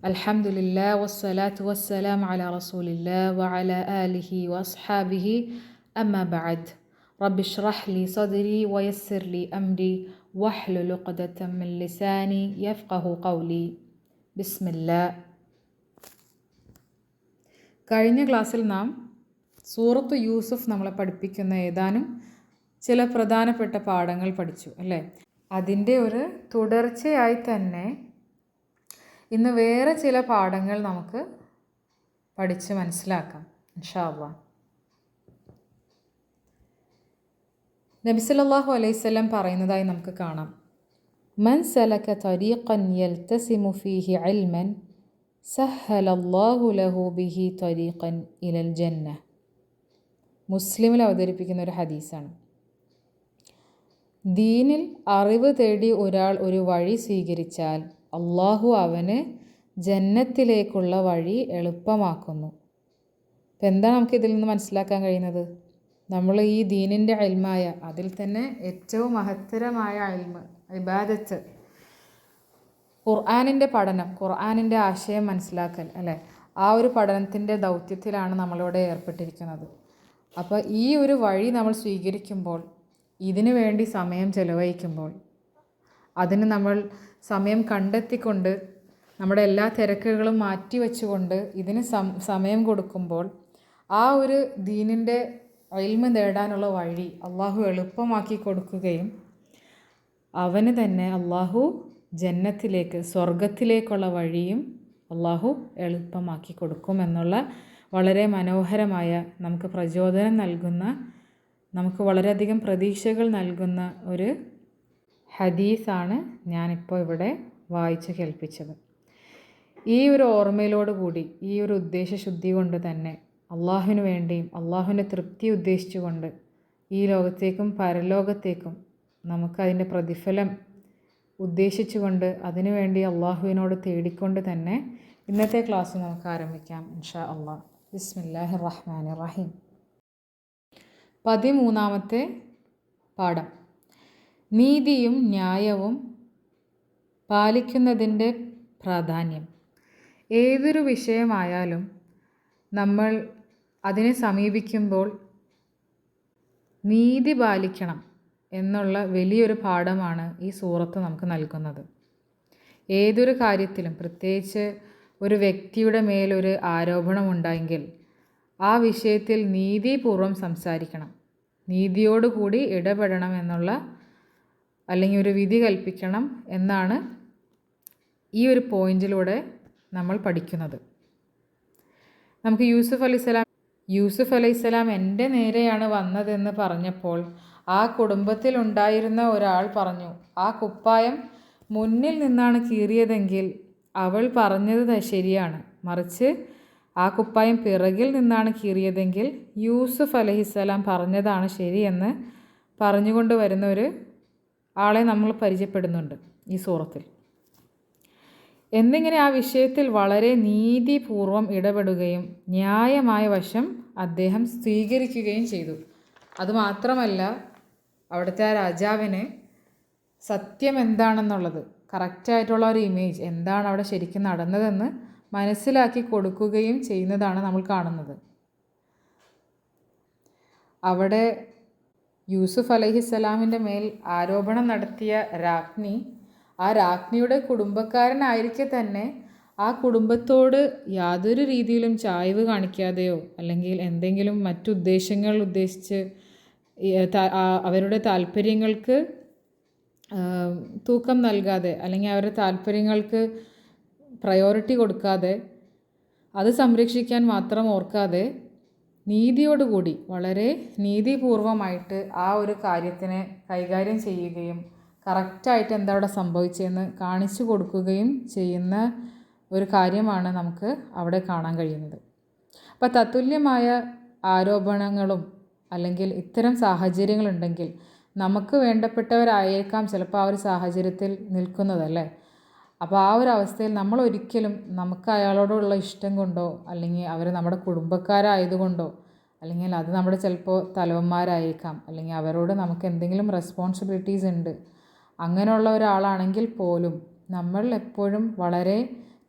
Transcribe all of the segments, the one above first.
അൽഹംദുലില്ലാ വസ്സലാത്തു വസ്സലാം അലാ റസൂലില്ലാ വഅലാ ആലിഹി വഅസ്ഹാബിഹി അമ്മാ ബഅദ്. റബ്ബി ഇശ്റഹ് ലി സദ്രി വയസ്സിർ ലി അംരി വഹ്ലുൽ ഉഖ്ദതം മിൻ ലിസാനി യഫ്ഖഹു ഖൗലി. ബിസ്മില്ലാ. കഴിഞ്ഞ ക്ലാസ്സിൽ നാം സൂറത്ത് യൂസുഫ് നമ്മളെ പഠിപ്പിക്കുന്ന ഏതാനും ചില പ്രധാനപ്പെട്ട പാഠങ്ങൾ പഠിച്ചു അല്ലേ? അതിൻ്റെ ഒരു തുടർച്ചയായി തന്നെ ഇന്ന് വേറെ ചില പാഠങ്ങൾ നമുക്ക് പഠിച്ച് മനസ്സിലാക്കാം ഇൻഷാ അല്ലാഹ്. നബി സല്ലല്ലാഹു അലൈഹി വസല്ലം പറയുന്നതായി നമുക്ക് കാണാം, മൻ സലക തരീഖൻ യൽതസിമു ഫീഹി ഇൽമൻ സഹ്ഹലല്ലാഹു ലഹു ബിഹി തരീഖൻ ഇലൽ ജന്ന. മുസ്ലിമിൽ അവതരിപ്പിക്കുന്ന ഒരു ഹദീസാണ്. ദീനിൽ അറിവ് തേടി ഒരാൾ ഒരു വഴി സ്വീകരിച്ചാൽ അള്ളാഹു അവന് ജന്നത്തിലേക്കുള്ള വഴി എളുപ്പമാക്കുന്നു. ഇപ്പം എന്താണ് നമുക്ക് ഇതിൽ നിന്ന് മനസ്സിലാക്കാൻ കഴിയുന്നത്? നമ്മൾ ഈ ദീനിൻ്റെ ഇൽമായ, അതിൽ തന്നെ ഏറ്റവും മഹത്തരമായ ഇൽമ്, ഇബാദത്ത്, ഖുർആനിൻ്റെ പഠനം, ഖുർആനിൻ്റെ ആശയം മനസ്സിലാക്കൽ അല്ലേ? ആ ഒരു പഠനത്തിൻ്റെ ദൗത്യത്തിലാണ് നമ്മളിവിടെ ഏർപ്പെട്ടിരിക്കുന്നത്. അപ്പോൾ ഈ ഒരു വഴി നമ്മൾ സ്വീകരിക്കുമ്പോൾ, ഇതിനു വേണ്ടി സമയം ചെലവഴിക്കുമ്പോൾ, അതിന് നമ്മൾ സമയം കണ്ടെത്തിക്കൊണ്ട് നമ്മുടെ എല്ലാ തിരക്കുകളും മാറ്റി വെച്ചുകൊണ്ട് ഇതിന് സമയം കൊടുക്കുമ്പോൾ ആ ഒരു ദീനിൻ്റെ ഇൽമ് നേടാനുള്ള വഴി അള്ളാഹു എളുപ്പമാക്കി കൊടുക്കുകയും അവന് തന്നെ അള്ളാഹു ജന്നത്തിലേക്ക്, സ്വർഗത്തിലേക്കുള്ള വഴിയും അള്ളാഹു എളുപ്പമാക്കി കൊടുക്കുമെന്നുള്ള വളരെ മനോഹരമായ, നമുക്ക് പ്രചോദനം നൽകുന്ന, നമുക്ക് വളരെയധികം പ്രതീക്ഷകൾ നൽകുന്ന ഒരു ഹദീസാണ് ഞാനിപ്പോൾ ഇവിടെ വായിച്ച് കേൾപ്പിച്ചത്. ഈ ഒരു ഓർമ്മയിലോടുകൂടി, ഈ ഒരു ഉദ്ദേശശുദ്ധി കൊണ്ട് തന്നെ അള്ളാഹുവിന് വേണ്ടിയും അള്ളാഹുവിൻ്റെ തൃപ്തി ഉദ്ദേശിച്ചുകൊണ്ട് ഈ ലോകത്തേക്കും പരലോകത്തേക്കും നമുക്കതിൻ്റെ പ്രതിഫലം ഉദ്ദേശിച്ചുകൊണ്ട് അതിനുവേണ്ടി അള്ളാഹുവിനോട് തേടിക്കൊണ്ട് തന്നെ ഇന്നത്തെ ക്ലാസ് നമുക്ക് ആരംഭിക്കാം ഇൻഷാ അള്ളാഹ്. ബിസ്മില്ലാഹിർ റഹ്മാനിർ റഹീം. 13ാമത്തെ പാഠം, നീതിയും ന്യായവും പാലിക്കുന്നതിൻ്റെ പ്രാധാന്യം. ഏതൊരു വിഷയമായാലും നമ്മൾ അതിനെ സമീപിക്കുമ്പോൾ നീതി പാലിക്കണം എന്നുള്ള വലിയൊരു പാഠമാണ് ഈ സൂറത്ത് നമുക്ക് നൽകുന്നത്. ഏതൊരു കാര്യത്തിലും, പ്രത്യേകിച്ച് ഒരു വ്യക്തിയുടെ മേലൊരു ആരോപണമുണ്ടെങ്കിൽ ആ വിഷയത്തിൽ നീതിപൂർവം സംസാരിക്കണം, നീതിയോടുകൂടി ഇടപെടണം എന്നുള്ള, അല്ലെങ്കിൽ ഒരു വിധി കൽപ്പിക്കണം എന്നാണ് ഈ ഒരു പോയിന്റിലൂടെ നമ്മൾ പഠിക്കുന്നത്. നമുക്ക് യൂസുഫ് അലൈഹിസ്സലാം എൻ്റെ നേരെയാണ് വന്നതെന്ന് പറഞ്ഞപ്പോൾ ആ കുടുംബത്തിലുണ്ടായിരുന്ന ഒരാൾ പറഞ്ഞു, ആ കുപ്പായം മുന്നിൽ നിന്നാണ് കീറിയതെങ്കിൽ അവൾ പറഞ്ഞത് ശരിയാണ്, മറിച്ച് ആ കുപ്പായം പിറകിൽ നിന്നാണ് കീറിയതെങ്കിൽ യൂസുഫ് അലൈഹിസ്സലാം പറഞ്ഞതാണ് ശരിയെന്ന് പറഞ്ഞുകൊണ്ട് വരുന്ന ഒരു ആളെ നമ്മൾ പരിചയപ്പെടുന്നുണ്ട് ഈ സൂറത്തിൽ. എന്നിങ്ങനെ ആ വിഷയത്തിൽ വളരെ നീതിപൂർവം ഇടപെടുകയും ന്യായമായ വശം അദ്ദേഹം സ്വീകരിക്കുകയും ചെയ്തു. അതുമാത്രമല്ല, അവിടുത്തെ ആ രാജാവിന് സത്യം എന്താണെന്നുള്ളത്, കറക്റ്റായിട്ടുള്ള ഒരു ഇമേജ് എന്താണ് അവിടെ ശരിക്കും നടന്നതെന്ന് മനസ്സിലാക്കി കൊടുക്കുകയും ചെയ്യുന്നതാണ് നമ്മൾ കാണുന്നത്. അവിടെ യൂസുഫ് അലൈഹിസ്സലാമിൻ്റെ മേൽ ആരോപണം നടത്തിയ രാജ്ഞി, ആ രാജ്ഞിയുടെ കുടുംബക്കാരനായിരിക്കെ തന്നെ ആ കുടുംബത്തോട് യാതൊരു രീതിയിലും ചായ്വ് കാണിക്കാതെയോ അല്ലെങ്കിൽ എന്തെങ്കിലും മറ്റുദ്ദേശങ്ങൾ ഉദ്ദേശിച്ച് അവരുടെ താല്പര്യങ്ങൾക്ക് തൂക്കം നൽകാതെ, അല്ലെങ്കിൽ അവരുടെ താല്പര്യങ്ങൾക്ക് പ്രയോറിറ്റി കൊടുക്കാതെ, അത് സംരക്ഷിക്കാൻ മാത്രം ഓർക്കാതെ നീതിയോടുകൂടി വളരെ നീതിപൂർവമായിട്ട് ആ ഒരു കാര്യത്തിനെ കൈകാര്യം ചെയ്യുകയും കറക്റ്റായിട്ട് എന്താ അവിടെ സംഭവിച്ചതെന്ന് കാണിച്ചു കൊടുക്കുകയും ചെയ്യുന്ന ഒരു കാര്യമാണ് നമുക്ക് അവിടെ കാണാൻ കഴിയുന്നത്. അപ്പോൾ തത്തുല്യമായ ആരോപണങ്ങളും അല്ലെങ്കിൽ ഇത്തരം സാഹചര്യങ്ങളുണ്ടെങ്കിൽ നമുക്ക് വേണ്ടപ്പെട്ടവരായേക്കാം ചിലപ്പോൾ ആ ഒരു സാഹചര്യത്തിൽ നിൽക്കുന്നതല്ലേ. അപ്പോൾ ആ ഒരു അവസ്ഥയിൽ നമ്മൾ ഒരിക്കലും നമുക്ക് അയാളോടുള്ള ഇഷ്ടം കൊണ്ടോ, അല്ലെങ്കിൽ അവർ നമ്മുടെ കുടുംബക്കാരായതുകൊണ്ടോ, അല്ലെങ്കിൽ അത് നമ്മുടെ ചിലപ്പോൾ തലവന്മാരായേക്കാം, അല്ലെങ്കിൽ അവരോട് നമുക്ക് എന്തെങ്കിലും റെസ്പോൺസിബിലിറ്റീസ് ഉണ്ട്, അങ്ങനെയുള്ള ഒരാളാണെങ്കിൽ പോലും നമ്മൾ എപ്പോഴും വളരെ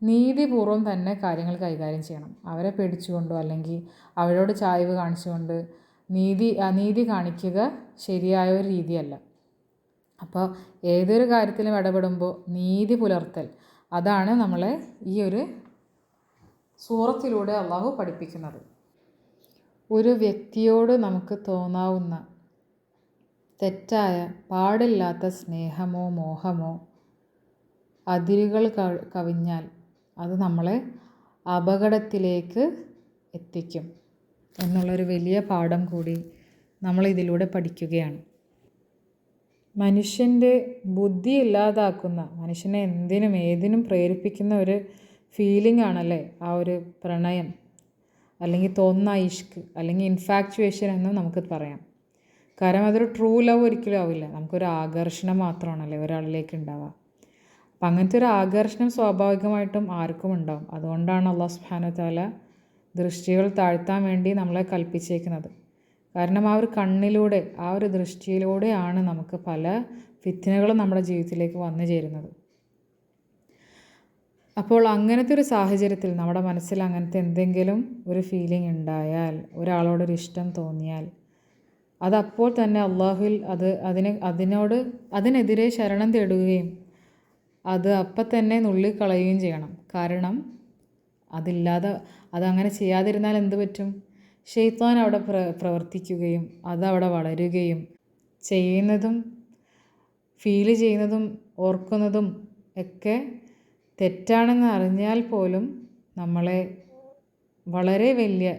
നീതിപൂർവ്വം തന്നെ കാര്യങ്ങൾ കൈകാര്യം ചെയ്യണം. അവരെ പേടിച്ചുകൊണ്ടോ അല്ലെങ്കിൽ അവരോട് ചായ്വ് കാണിച്ചുകൊണ്ട് അനീതി കാണിക്കുക ശരിയായ ഒരു രീതിയല്ല. അപ്പോൾ ഏതൊരു കാര്യത്തിലും ഇടപെടുമ്പോൾ നീതി പുലർത്തൽ, അതാണ് നമ്മളെ ഈ ഒരു സൂറത്തിലൂടെ അള്ളാഹു പഠിപ്പിക്കുന്നത്. ഒരു വ്യക്തിയോട് നമുക്ക് തോന്നാവുന്ന തെറ്റായ പാടില്ലാത്ത സ്നേഹമോ മോഹമോ അതിരുകൾ കവിഞ്ഞാൽ അത് നമ്മളെ അപകടത്തിലേക്ക് എത്തിക്കും എന്നുള്ളൊരു വലിയ പാഠം കൂടി നമ്മളിതിലൂടെ പഠിക്കുകയാണ്. മനുഷ്യൻ്റെ ബുദ്ധി ഇല്ലാതാക്കുന്ന, മനുഷ്യനെ എന്തിനും ഏതിനും പ്രേരിപ്പിക്കുന്ന ഒരു ഫീലിംഗ് ആണല്ലേ ആ ഒരു പ്രണയം, അല്ലെങ്കിൽ തോന്നുന്ന ഇഷ്ക്, അല്ലെങ്കിൽ ഇൻഫാക്ച്വേഷൻ എന്നും നമുക്ക് പറയാം. കാരണം അതൊരു ട്രൂ ലവ് ഒരിക്കലും ആവില്ല. നമുക്കൊരു ആകർഷണം മാത്രമാണല്ലേ ഒരാളിലേക്ക് ഉണ്ടാവുക. അപ്പം അങ്ങനത്തെ ഒരു ആകർഷണം സ്വാഭാവികമായിട്ടും ആർക്കും ഉണ്ടാവും. അതുകൊണ്ടാണ് അല്ലാഹു സുബ്ഹാനഹു വ തആല ദൃഷ്ടികൾ താഴ്ത്താൻ വേണ്ടി നമ്മളെ കൽപ്പിച്ചേക്കുന്നത്. കാരണം ആ ഒരു കണ്ണിലൂടെ, ആ ഒരു ദൃഷ്ടിയിലൂടെയാണ് നമുക്ക് പല ഫിത്നകളും നമ്മുടെ ജീവിതത്തിലേക്ക് വന്നു ചേരുന്നത്. അപ്പോൾ അങ്ങനത്തെ ഒരു സാഹചര്യത്തിൽ നമ്മുടെ മനസ്സിൽ അങ്ങനത്തെ എന്തെങ്കിലും ഒരു ഫീലിംഗ് ഉണ്ടായാൽ, ഒരാളോടൊരു ഇഷ്ടം തോന്നിയാൽ, അതപ്പോൾ തന്നെ അള്ളാഹുവിൽ അതിനെതിരെ ശരണം തേടുകയും അത് അപ്പം തന്നെ നുള്ളിക്കളയുകയും ചെയ്യണം. കാരണം അതങ്ങനെ ചെയ്യാതിരുന്നാൽ എന്ത് പറ്റും? ശൈത്താൻ അവിടെ പ്രവർത്തിക്കുകയും അതവിടെ വളരുകയും ചെയ്യുന്നതും ഫീൽ ചെയ്യുന്നതും ഓർക്കുന്നതും ഒക്കെ തെറ്റാണെന്ന് അറിഞ്ഞാൽ പോലും നമ്മളെ വളരെ വലിയ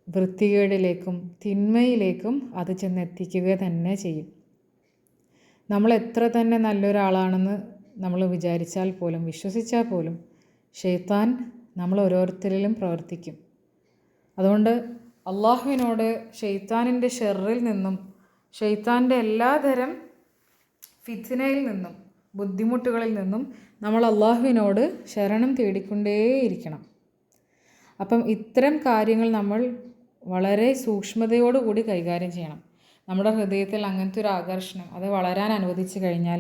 വൃത്തികേടിലേക്കും തിന്മയിലേക്കും അത് ചെന്നെത്തിക്കുക തന്നെ ചെയ്യും. നമ്മൾ എത്ര തന്നെ നല്ലൊരാളാണെന്ന് നമ്മൾ വിചാരിച്ചാൽ പോലും, വിശ്വസിച്ചാൽ പോലും ശൈത്താൻ നമ്മൾ ഓരോരുത്തരിലും പ്രവർത്തിക്കും. അതുകൊണ്ട് അള്ളാഹുവിനോട് ശൈത്താനിൻ്റെ ഷെറിൽ നിന്നും, ശൈത്താൻ്റെ എല്ലാതരം ഫിത്നയിൽ നിന്നും, ബുദ്ധിമുട്ടുകളിൽ നിന്നും നമ്മൾ അള്ളാഹുവിനോട് ശരണം തേടിക്കൊണ്ടേയിരിക്കണം. അപ്പം ഇത്തരം കാര്യങ്ങൾ നമ്മൾ വളരെ സൂക്ഷ്മതയോടുകൂടി കൈകാര്യം ചെയ്യണം. നമ്മുടെ ഹൃദയത്തിൽ അങ്ങനത്തെ ഒരു ആകർഷണം അത് വളരാൻ അനുവദിച്ചു കഴിഞ്ഞാൽ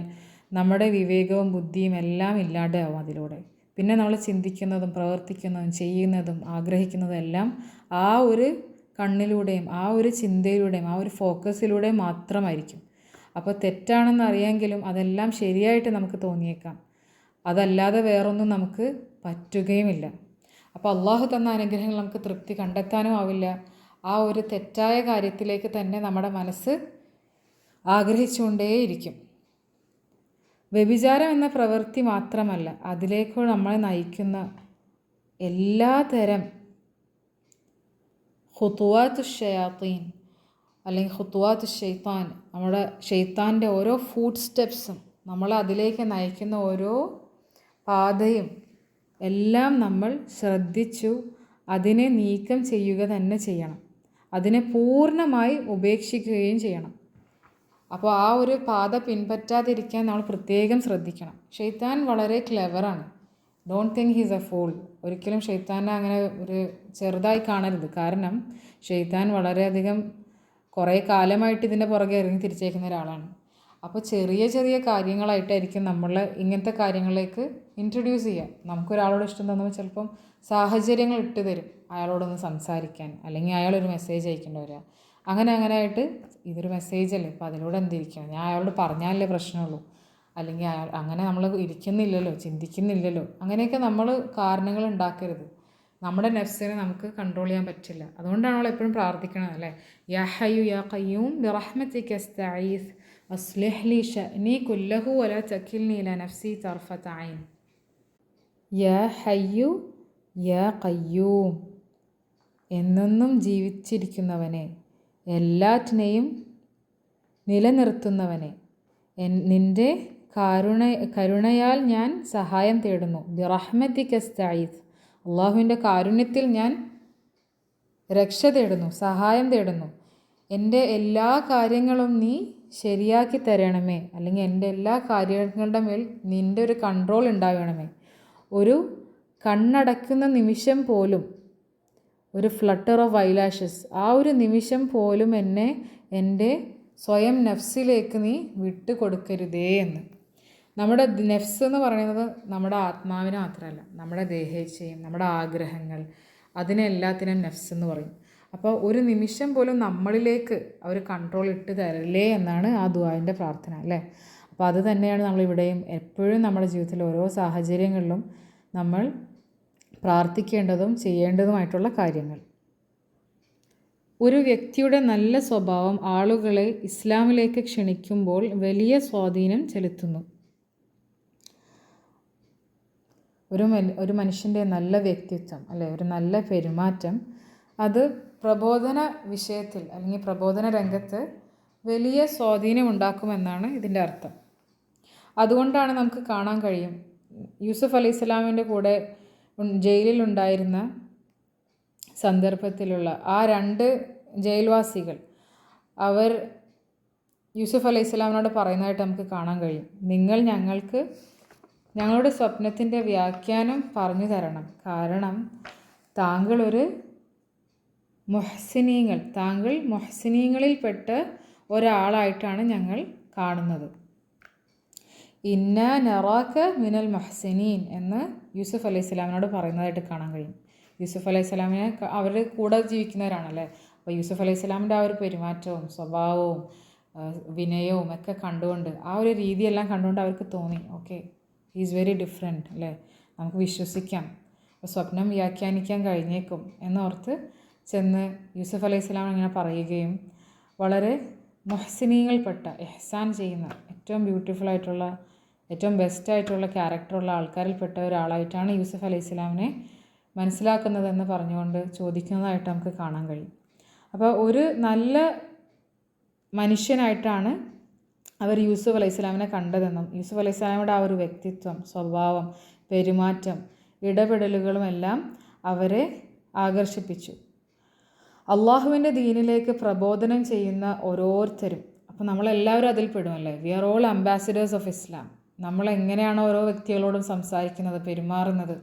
നമ്മുടെ വിവേകവും ബുദ്ധിയും എല്ലാം ഇല്ലാണ്ടാവും അതിലൂടെ. പിന്നെ നമ്മൾ ചിന്തിക്കുന്നതും പ്രവർത്തിക്കുന്നതും ചെയ്യുന്നതും ആഗ്രഹിക്കുന്നതും എല്ലാം ആ ഒരു കണ്ണിലൂടെയും ആ ഒരു ചിന്തയിലൂടെയും ആ ഒരു ഫോക്കസിലൂടെയും മാത്രമായിരിക്കും. അപ്പോൾ തെറ്റാണെന്ന് അറിയാമെങ്കിലും അതെല്ലാം ശരിയായിട്ട് നമുക്ക് തോന്നിയേക്കാം. അതല്ലാതെ വേറൊന്നും നമുക്ക് പറ്റുകയുമില്ല. അപ്പോൾ അള്ളാഹു തന്ന അനുഗ്രഹങ്ങൾ നമുക്ക് തൃപ്തി കണ്ടെത്താനും ആവില്ല. ആ ഒരു തെറ്റായ കാര്യത്തിലേക്ക് തന്നെ നമ്മുടെ മനസ്സ് ആഗ്രഹിച്ചുകൊണ്ടേയിരിക്കും. വ്യഭിചാരം എന്ന പ്രവൃത്തി മാത്രമല്ല, അതിലേക്ക് നമ്മളെ നയിക്കുന്ന എല്ലാതരം ഖുതുവാത്തു ഷയാത്തീൻ അല്ലെങ്കിൽ ഖുതുവാത്തു ഷൈത്താൻ, നമ്മുടെ ഷൈത്താൻ്റെ ഓരോ ഫുഡ് സ്റ്റെപ്സും, നമ്മളെ അതിലേക്ക് നയിക്കുന്ന ഓരോ പാതയും എല്ലാം നമ്മൾ ശ്രദ്ധിച്ചു അതിനെ നീക്കം ചെയ്യുക തന്നെ ചെയ്യണം. അതിനെ പൂർണ്ണമായി ഉപേക്ഷിക്കുകയും ചെയ്യണം. അപ്പോൾ ആ ഒരു പാത പിൻപറ്റാതിരിക്കാൻ നമ്മൾ പ്രത്യേകം ശ്രദ്ധിക്കണം. ഷൈത്താൻ വളരെ ക്ലെവറാണ്. Don't think he's a fool. ഒരിക്കലും ഷൈത്താനെ അങ്ങനെ ഒരു ചെറുതായി കാണരുത്. കാരണം ഷൈത്താൻ വളരെയധികം കുറേ കാലമായിട്ട് ഇതിൻ്റെ പുറകെ ഇറങ്ങി തിരിച്ചേക്കുന്ന ഒരാളാണ്. അപ്പോൾ ചെറിയ ചെറിയ കാര്യങ്ങളായിട്ടായിരിക്കും നമ്മൾ ഇങ്ങനത്തെ കാര്യങ്ങളിലേക്ക് ഇൻട്രൊഡ്യൂസ് ചെയ്യുക. നമുക്കൊരാളോട് ഇഷ്ടം തോന്നുമ്പോൾ ചിലപ്പം സാഹചര്യങ്ങൾ ഇട്ട് തരും അയാളോടൊന്ന് സംസാരിക്കാൻ, അല്ലെങ്കിൽ അയാളൊരു മെസ്സേജ് അയക്കേണ്ടി വരിക. അങ്ങനെ ആയിട്ട് ഇതൊരു മെസ്സേജല്ലേ, ഇപ്പോൾ അതിലൂടെ എന്തിരിക്കണം, ഞാൻ അയാളോട് പറഞ്ഞാലേ പ്രശ്നമുള്ളൂ, അല്ലെങ്കിൽ അങ്ങനെ നമ്മൾ ഇരിക്കുന്നില്ലല്ലോ, ചിന്തിക്കുന്നില്ലല്ലോ, അങ്ങനെയൊക്കെ നമ്മൾ കാരണങ്ങൾ ഉണ്ടാക്കരുത്. നമ്മുടെ നഫ്സിനെ നമുക്ക് കൺട്രോൾ ചെയ്യാൻ പറ്റില്ല. അതുകൊണ്ടാണ് നമ്മൾ എപ്പോഴും പ്രാർത്ഥിക്കണം അല്ലേ, യാ ഹയ്യു യാ ഖയ്യൂം ബിറഹ്മതിക അസ്തഈസ് അസ്ലിഹ് ലി ശഅനി കുല്ലഹു വലാ തകിൽനി ഇലാ നഫ്സി തർഫത ഐൻ. യാ ഹയ്യു യാ ഖയ്യൂം, എന്നെന്നും ജീവിച്ചിരിക്കുന്നവനെ, എല്ലാറ്റിനെയും നിലനിർത്തുന്നവനെ, നിൻ്റെ കരുണയാൽ ഞാൻ സഹായം തേടുന്നു. ബിറഹ്മതിക അസ്തഈസ്, അള്ളാഹുവിൻ്റെ കാരുണ്യത്തിൽ ഞാൻ രക്ഷ തേടുന്നു, സഹായം തേടുന്നു. എൻ്റെ എല്ലാ കാര്യങ്ങളും നീ ശരിയാക്കി തരണമേ, അല്ലെങ്കിൽ എൻ്റെ എല്ലാ കാര്യങ്ങളുടെ മേൽ നിൻ്റെ ഒരു കൺട്രോൾ ഉണ്ടാവണമേ. ഒരു കണ്ണടക്കുന്ന നിമിഷം പോലും, ഒരു ഫ്ലട്ടർ ഓഫ് ഐലാഷസ്, ആ ഒരു നിമിഷം പോലും എന്നെ എൻ്റെ സ്വയം നഫ്സിലേക്ക് നീ വിട്ടുകൊടുക്കരുതേ എന്ന്. നമ്മുടെ നെഫ്സ് എന്ന് പറയുന്നത് നമ്മുടെ ആത്മാവിനെ മാത്രമല്ല, നമ്മുടെ ദേഹേച്ഛയും നമ്മുടെ ആഗ്രഹങ്ങൾ, അതിനെല്ലാത്തിനും നെഫ്സ് എന്ന് പറയും. അപ്പോൾ ഒരു നിമിഷം പോലും നമ്മളിലേക്ക് അവർ കൺട്രോൾ ഇട്ട് തരല്ലേ എന്നാണ് ആ ദുആൻ്റെ പ്രാർത്ഥന, അല്ലേ? അപ്പോൾ അത് തന്നെയാണ് നമ്മളിവിടെയും എപ്പോഴും നമ്മുടെ ജീവിതത്തിൽ ഓരോ സാഹചര്യങ്ങളിലും നമ്മൾ പ്രാർത്ഥിക്കേണ്ടതും ചെയ്യേണ്ടതുമായിട്ടുള്ള കാര്യങ്ങൾ. ഒരു വ്യക്തിയുടെ നല്ല സ്വഭാവം ആളുകളെ ഇസ്ലാമിലേക്ക് ക്ഷണിക്കുമ്പോൾ വലിയ സ്വാധീനം ചെലുത്തുന്നു. ഒരു മനുഷ്യൻ്റെ നല്ല വ്യക്തിത്വം, അല്ലെ, ഒരു നല്ല പെരുമാറ്റം, അത് പ്രബോധന വിഷയത്തിൽ അല്ലെങ്കിൽ പ്രബോധന രംഗത്ത് വലിയ സ്വാധീനം ഉണ്ടാക്കുമെന്നാണ് ഇതിൻ്റെ അർത്ഥം. അതുകൊണ്ടാണ് നമുക്ക് കാണാൻ കഴിയും, യൂസുഫ് അലൈഹിസ്സലാമിൻ്റെ കൂടെ ജയിലിലുണ്ടായിരുന്ന സന്ദർഭത്തിലുള്ള ആ 2 ജയിൽവാസികൾ, അവർ യൂസുഫ് അലൈഹിസ്സലാമിനോട് പറയുന്നതായിട്ട് നമുക്ക് കാണാൻ കഴിയും, നിങ്ങൾ ഞങ്ങൾക്ക് ഞങ്ങളുടെ സ്വപ്നത്തിൻ്റെ വ്യാഖ്യാനം പറഞ്ഞു തരണം. കാരണം താങ്കൾ മുഹ്സിനീങ്ങളിൽപ്പെട്ട ഒരാളായിട്ടാണ് ഞങ്ങൾ കാണുന്നത്. ഇന്ന നറാക മിനൽ മുഹ്സിനീൻ എന്ന് യൂസുഫ് അലൈഹിസ്സലാമിനോട് പറയുന്നതായിട്ട് കാണാൻ കഴിയും. യൂസുഫ് അലൈഹിസ്സലാമിനെ അവരുടെ കൂടെ ജീവിക്കുന്നവരാണല്ലേ. അപ്പോൾ യൂസുഫ് അലൈഹിസ്സലാമിൻ്റെ ആ ഒരു പെരുമാറ്റവും സ്വഭാവവും വിനയവും ഒക്കെ കണ്ടുകൊണ്ട്, ആ ഒരു രീതിയെല്ലാം കണ്ടുകൊണ്ട് അവർക്ക് തോന്നി, ഓക്കെ, ഈസ് വെരി ഡിഫറെൻറ്റ്, അല്ലേ, നമുക്ക് വിശ്വസിക്കാം, അപ്പോൾ സ്വപ്നം വ്യാഖ്യാനിക്കാൻ കഴിഞ്ഞേക്കും എന്നോർത്ത് ചെന്ന് യൂസുഫ് അലൈഹിസ്സലാം ഇങ്ങനെ പറയുകയും വളരെ മുഹ്സിനീങ്ങൾപ്പെട്ട, ഇഹ്സാൻ ചെയ്യുന്ന, ഏറ്റവും ബ്യൂട്ടിഫുള്ളായിട്ടുള്ള, ഏറ്റവും ബെസ്റ്റായിട്ടുള്ള ക്യാരക്ടറുള്ള ആൾക്കാരിൽപ്പെട്ട ഒരാളായിട്ടാണ് യൂസുഫ് അലൈഹിസ്സലാമിനെ മനസ്സിലാക്കുന്നതെന്ന് പറഞ്ഞുകൊണ്ട് ചോദിക്കുന്നതായിട്ട് നമുക്ക് കാണാൻ കഴിയും. അപ്പോൾ ഒരു നല്ല മനുഷ്യനായിട്ടാണ് അവർ യൂസുഫ് അലൈഹിസ്സലാമിനെ കണ്ടതെന്നും യൂസുഫ് അലൈഹിസ്സലാമിയുടെ ആ ഒരു വ്യക്തിത്വം, സ്വഭാവം, പെരുമാറ്റം, ഇടപെടലുകളുമെല്ലാം അവരെ ആകർഷിപ്പിച്ചു. അള്ളാഹുവിൻ്റെ ദീനിലേക്ക് പ്രബോധനം ചെയ്യുന്ന ഓരോരുത്തരും, അപ്പോൾ നമ്മളെല്ലാവരും അതിൽ പെടുമല്ലേ. We are all ambassadors of Islam. നമ്മൾ എങ്ങനെയാണ് ഓരോ വ്യക്തികളോടും സംസാരിക്കുന്നത്, പെരുമാറുന്നത്,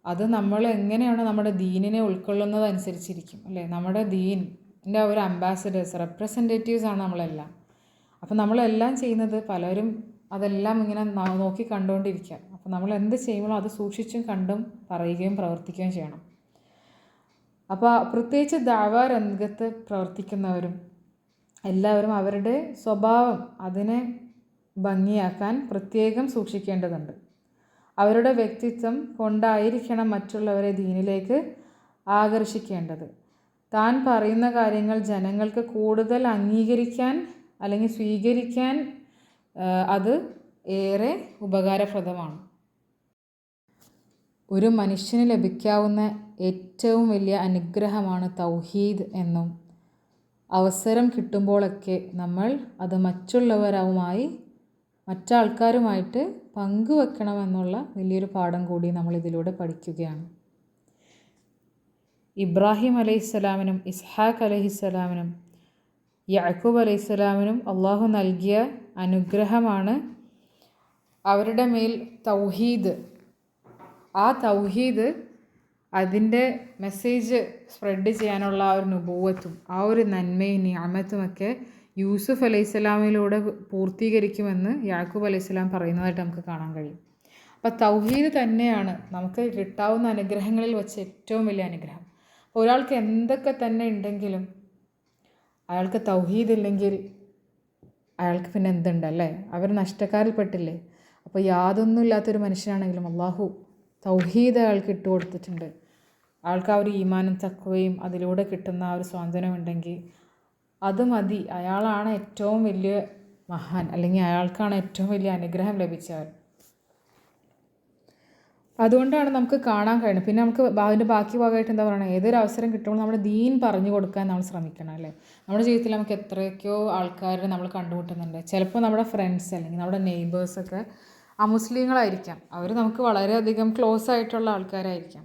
അത് നമ്മൾ എങ്ങനെയാണ് നമ്മുടെ ദീനിനെ ഉൾക്കൊള്ളുന്നത് അനുസരിച്ചിരിക്കും, അല്ലേ. നമ്മുടെ ദീനിൻ്റെ ഒരു അംബാസിഡേഴ്സ്, റെപ്രസെൻറ്റേറ്റീവ്സാണ് നമ്മളെല്ലാം. അപ്പോൾ നമ്മളെല്ലാം ചെയ്യുന്നത്, പലരും അതെല്ലാം ഇങ്ങനെ നോക്കി കണ്ടുകൊണ്ടിരിക്കുക. അപ്പോൾ നമ്മൾ എന്ത് ചെയ്യുമ്പോഴും അത് സൂക്ഷിച്ചും കണ്ടും പറയുകയും പ്രവർത്തിക്കുകയും ചെയ്യണം. അപ്പോൾ പ്രത്യേകിച്ച് ദഅ്വ രംഗത്ത് പ്രവർത്തിക്കുന്നവരും എല്ലാവരും അവരുടെ സ്വഭാവം, അതിനെ ഭംഗിയാക്കാൻ പ്രത്യേകം സൂക്ഷിക്കേണ്ടതുണ്ട്. അവരുടെ വ്യക്തിത്വം കൊണ്ടായിരിക്കണം മറ്റുള്ളവരെ ദീനിലേക്ക് ആകർഷിക്കേണ്ടത്. താൻ പറയുന്ന കാര്യങ്ങൾ ജനങ്ങൾക്ക് കൂടുതൽ അംഗീകരിക്കാൻ അല്ലെങ്കിൽ സ്വീകരിക്കാൻ അത് ഏറെ ഉപകാരപ്രദമാണ്. ഒരു മനുഷ്യന് ലഭിക്കാവുന്ന ഏറ്റവും വലിയ അനുഗ്രഹമാണ് തൗഹീദ് എന്നും അവസരം കിട്ടുമ്പോഴൊക്കെ നമ്മൾ അത് മറ്റാൾക്കാരുമായിട്ട് പങ്കുവെക്കണമെന്നുള്ള വലിയൊരു പാഠം കൂടി നമ്മൾ ഇതിലൂടെ പഠിക്കുകയാണ്. ഇബ്രാഹിം അലൈഹിസ്സലാമിനും ഇസ്ഹാഖ് അലൈഹിസ്സലാമിനും യാക്കൂബ് അലൈഹിസ്സലാമിനും അള്ളാഹു നൽകിയ അനുഗ്രഹമാണ് അവരുടെ മേൽ തൗഹീദ്. ആ തൗഹീദ്, അതിൻ്റെ മെസ്സേജ് സ്പ്രെഡ് ചെയ്യാനുള്ള ആ ഒരു നുബുവത്തും ആ ഒരു നന്മയും നിഅമത്തുമൊക്കെ യൂസുഫ് അലൈഹിസ്സലാമിലൂടെ പൂർത്തീകരിക്കുമെന്ന് യാക്കൂബ് അലൈഹിസ്സലാം പറയുന്നതായിട്ട് നമുക്ക് കാണാൻ കഴിയും. അപ്പോൾ തൗഹീദ് തന്നെയാണ് നമുക്ക് കിട്ടാവുന്ന അനുഗ്രഹങ്ങളിൽ വെച്ച് ഏറ്റവും വലിയ അനുഗ്രഹം. ഒരാൾക്ക് എന്തൊക്കെ തന്നെ ഉണ്ടെങ്കിലും അയാൾക്ക് തൗഹീദ് ഇല്ലെങ്കിൽ അയാൾക്ക് പിന്നെ എന്തുണ്ടല്ലേ, അവർ നഷ്ടക്കാരിൽപ്പെട്ടില്ലേ. അപ്പോൾ യാതൊന്നും ഇല്ലാത്തൊരു മനുഷ്യനാണെങ്കിലും അള്ളാഹു തൗഹീദ് അയാൾക്ക് ഇട്ട് കൊടുത്തിട്ടുണ്ട്. അയാൾക്ക് ആ ഒരു ഈമാനും തഖ്വയും അതിലൂടെ കിട്ടുന്ന ആ ഒരു സ്വാതന്ത്ര്യം ഉണ്ടെങ്കിൽ അത് മതി. അയാളാണ് ഏറ്റവും വലിയ മഹാൻ, അല്ലെങ്കിൽ അയാൾക്കാണ് ഏറ്റവും വലിയ അനുഗ്രഹം ലഭിച്ചവർ. അതുകൊണ്ടാണ് നമുക്ക് കാണാൻ കഴിയുന്നത്. പിന്നെ നമുക്ക് അതിൻ്റെ ബാക്കി ഭാഗമായിട്ട് എന്താ പറയുക, ഏതൊരു അവസരം കിട്ടുമ്പോൾ നമ്മുടെ ദീൻ പറഞ്ഞു കൊടുക്കാൻ നമ്മൾ ശ്രമിക്കണം, അല്ലേ. നമ്മുടെ ജീവിതത്തിൽ നമുക്ക് എത്രയൊക്കെയോ ആൾക്കാരെ നമ്മൾ കണ്ടുമുട്ടുന്നുണ്ട്. ചിലപ്പോൾ നമ്മുടെ ഫ്രണ്ട്സ് അല്ലെങ്കിൽ നമ്മുടെ നെയ്ബേഴ്സൊക്കെ അമുസ്ലിങ്ങളായിരിക്കാം. അവർ നമുക്ക് വളരെയധികം ക്ലോസ് ആയിട്ടുള്ള ആൾക്കാരായിരിക്കാം.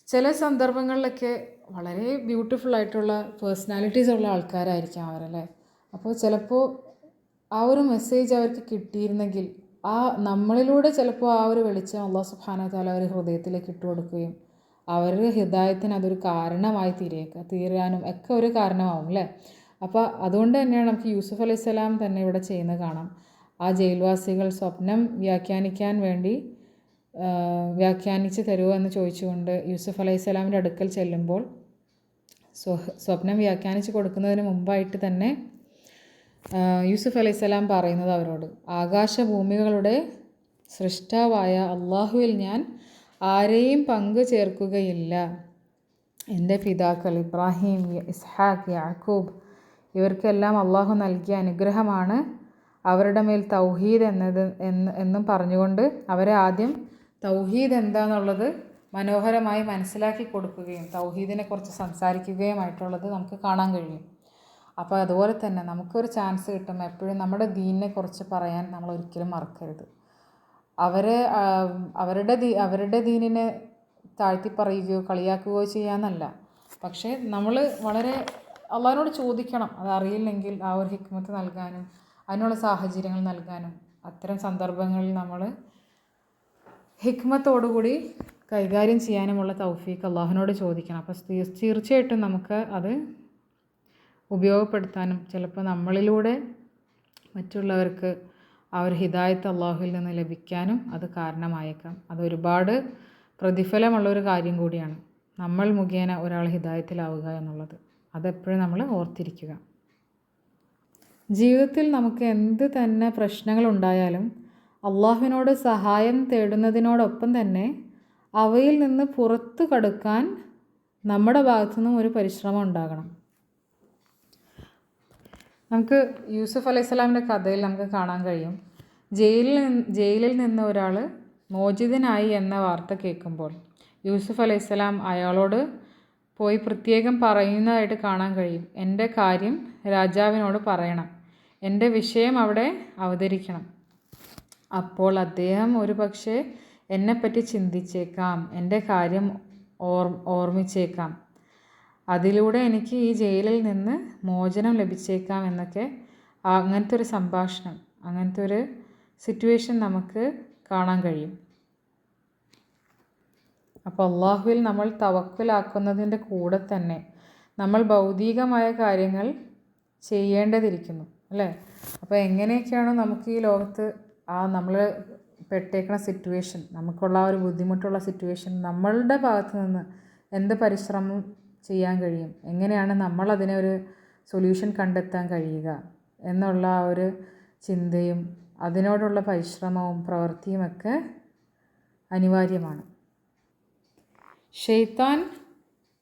ചില സന്ദർഭങ്ങളിലൊക്കെ വളരെ ബ്യൂട്ടിഫുള്ളായിട്ടുള്ള പേഴ്സണാലിറ്റീസ് ഉള്ള ആൾക്കാരായിരിക്കാം അവരല്ലേ. അപ്പോൾ ചിലപ്പോൾ ആ ഒരു മെസ്സേജ് അവർക്ക് കിട്ടിയിരുന്നെങ്കിൽ ആ നമ്മളിലൂടെ ചിലപ്പോൾ ആ ഒരു വെളിച്ചം അല്ലാഹു സുബ്ഹാനഹു വ തആല അവർ ഹൃദയത്തിലേക്ക് ഇട്ട് കൊടുക്കുകയും അവരുടെ ഹിദായത്തിന് അതൊരു കാരണമായി തീരാനും ഒക്കെ ഒരു കാരണമാവും, അല്ലേ. അപ്പോൾ അതുകൊണ്ട് തന്നെയാണ് നമുക്ക് യൂസുഫ് അലൈഹിസ്സലാം തന്നെ ഇവിടെ ചെയ്യുന്നത് കാണാം. ആ ജയിൽവാസികൾ സ്വപ്നം വ്യാഖ്യാനിക്കാൻ വേണ്ടി വ്യാഖ്യാനിച്ച് തരുമോ എന്ന് ചോദിച്ചുകൊണ്ട് യൂസുഫ് അലൈഹിസ്സലാമിൻ്റെ അടുക്കൽ ചെല്ലുമ്പോൾ സ്വപ്നം വ്യാഖ്യാനിച്ച് കൊടുക്കുന്നതിന് മുമ്പായിട്ട് തന്നെ യൂസുഫ് അലൈഹിസ്സലാം പറയുന്നത് അവരോട്, ആകാശഭൂമികളുടെ സൃഷ്ടാവായ അള്ളാഹുവിൽ ഞാൻ ആരെയും പങ്കു ചേർക്കുകയില്ല. എൻ്റെ പിതാക്കൾ ഇബ്രാഹിം, ഇസ്ഹാഖ്, യാക്കൂബ് ഇവർക്കെല്ലാം അള്ളാഹു നൽകിയ അനുഗ്രഹമാണ് അവരുടെ മേൽ തൗഹീദ് എന്നും പറഞ്ഞുകൊണ്ട് അവരെ ആദ്യം തൗഹീദ് എന്താണെന്നുള്ളത് മനോഹരമായി മനസ്സിലാക്കി കൊടുക്കുകയും തൗഹീദിനെ കുറിച്ച് സംസാരിക്കുകയുമായിട്ടുള്ളത് നമുക്ക് കാണാൻ കഴിയും. അപ്പോൾ അതുപോലെ തന്നെ നമുക്കൊരു ചാൻസ് കിട്ടുമ്പോൾ എപ്പോഴും നമ്മുടെ ദീനിനെ കുറിച്ച് പറയാൻ നമ്മൾ ഒരിക്കലും മറക്കരുത്. അവരുടെ ദീനിനെ താഴ്ത്തി പറയുകയോ കളിയാക്കുകയോ ചെയ്യാമെന്നല്ല, പക്ഷേ നമ്മൾ വളരെ അള്ളാഹിനോട് ചോദിക്കണം. അതറിയില്ലെങ്കിൽ ആ ഒരു ഹിക്മത്ത് നൽകാനും അതിനുള്ള സാഹചര്യങ്ങൾ നൽകാനും അത്തരം സന്ദർഭങ്ങളിൽ നമ്മൾ ഹിക്മത്തോടുകൂടി കൈകാര്യം ചെയ്യാനുമുള്ള തൗഫീഖ് അള്ളാഹുവിനോട് ചോദിക്കണം. അപ്പോൾ തീർച്ചയായിട്ടും നമുക്ക് അത് ഉപയോഗപ്പെടുത്താനും ചിലപ്പോൾ നമ്മളിലൂടെ മറ്റുള്ളവർക്ക് ആ ഒരു ഹിദായത്ത് അള്ളാഹുവിൽ നിന്ന് ലഭിക്കാനും അത് കാരണമായേക്കാം. അതൊരുപാട് പ്രതിഫലമുള്ളൊരു കാര്യം കൂടിയാണ്, നമ്മൾ മുഖേന ഒരാൾ ഹിദായത്തിലാവുക എന്നുള്ളത്. അതെപ്പോഴും നമ്മൾ ഓർത്തിരിക്കുക. ജീവിതത്തിൽ നമുക്ക് എന്ത് തന്നെ പ്രശ്നങ്ങളുണ്ടായാലും അള്ളാഹുവിനോട് സഹായം തേടുന്നതിനോടൊപ്പം തന്നെ അവയിൽ നിന്ന് പുറത്തു കടക്കാൻ നമ്മുടെ ഭാഗത്തുനിന്നും ഒരു പരിശ്രമം ഉണ്ടാകണം. നമുക്ക് യൂസുഫ് അലൈഹിസ്സലാമിൻ്റെ കഥയിൽ നമുക്ക് കാണാൻ കഴിയും, ജയിലിൽ നിന്ന് ഒരാൾ മോചിതനായി എന്ന വാർത്ത കേൾക്കുമ്പോൾ യൂസുഫ് അലൈഹിസ്സലാം അയാളോട് പോയി പ്രത്യേകം പറയുന്നതായിട്ട് കാണാൻ കഴിയും. എൻ്റെ കാര്യം രാജാവിനോട് പറയണം, എൻ്റെ വിഷയം അവിടെ അവതരിക്കണം. അപ്പോൾ അദ്ദേഹം ഒരു പക്ഷേ എന്നെപ്പറ്റി ചിന്തിച്ചേക്കാം, എൻ്റെ കാര്യം ഓർമ്മിച്ചേക്കാം, അതിലൂടെ എനിക്ക് ഈ ജയിലിൽ നിന്ന് മോചനം ലഭിച്ചേക്കാം എന്നൊക്കെ അങ്ങനത്തെ ഒരു സംഭാഷണം, അങ്ങനത്തെ ഒരു സിറ്റുവേഷൻ നമുക്ക് കാണാൻ കഴിയും. അപ്പോൾ അള്ളാഹുവിൽ നമ്മൾ തവക്കുലാക്കുന്നതിൻ്റെ കൂടെ തന്നെ നമ്മൾ ഭൗതികമായ കാര്യങ്ങൾ ചെയ്യേണ്ടതിരിക്കുന്നു, അല്ലേ? അപ്പോൾ എങ്ങനെയൊക്കെയാണോ നമുക്ക് ഈ ലോകത്ത് നമ്മൾ പെട്ടേക്കണ സിറ്റുവേഷൻ, നമുക്കുള്ള ഒരു ബുദ്ധിമുട്ടുള്ള സിറ്റുവേഷൻ, നമ്മളുടെ ഭാഗത്ത് നിന്ന് എന്ത് പരിശ്രമം ചെയ്യാൻ കഴിയും, എങ്ങനെയാണ് നമ്മളതിനെ ഒരു സൊല്യൂഷൻ കണ്ടെത്താൻ കഴിയുക എന്നുള്ള ആ ഒരു ചിന്തയും അതിനോടുള്ള പരിശ്രമവും പ്രവൃത്തിയുമൊക്കെ അനിവാര്യമാണ്. ശൈത്താൻ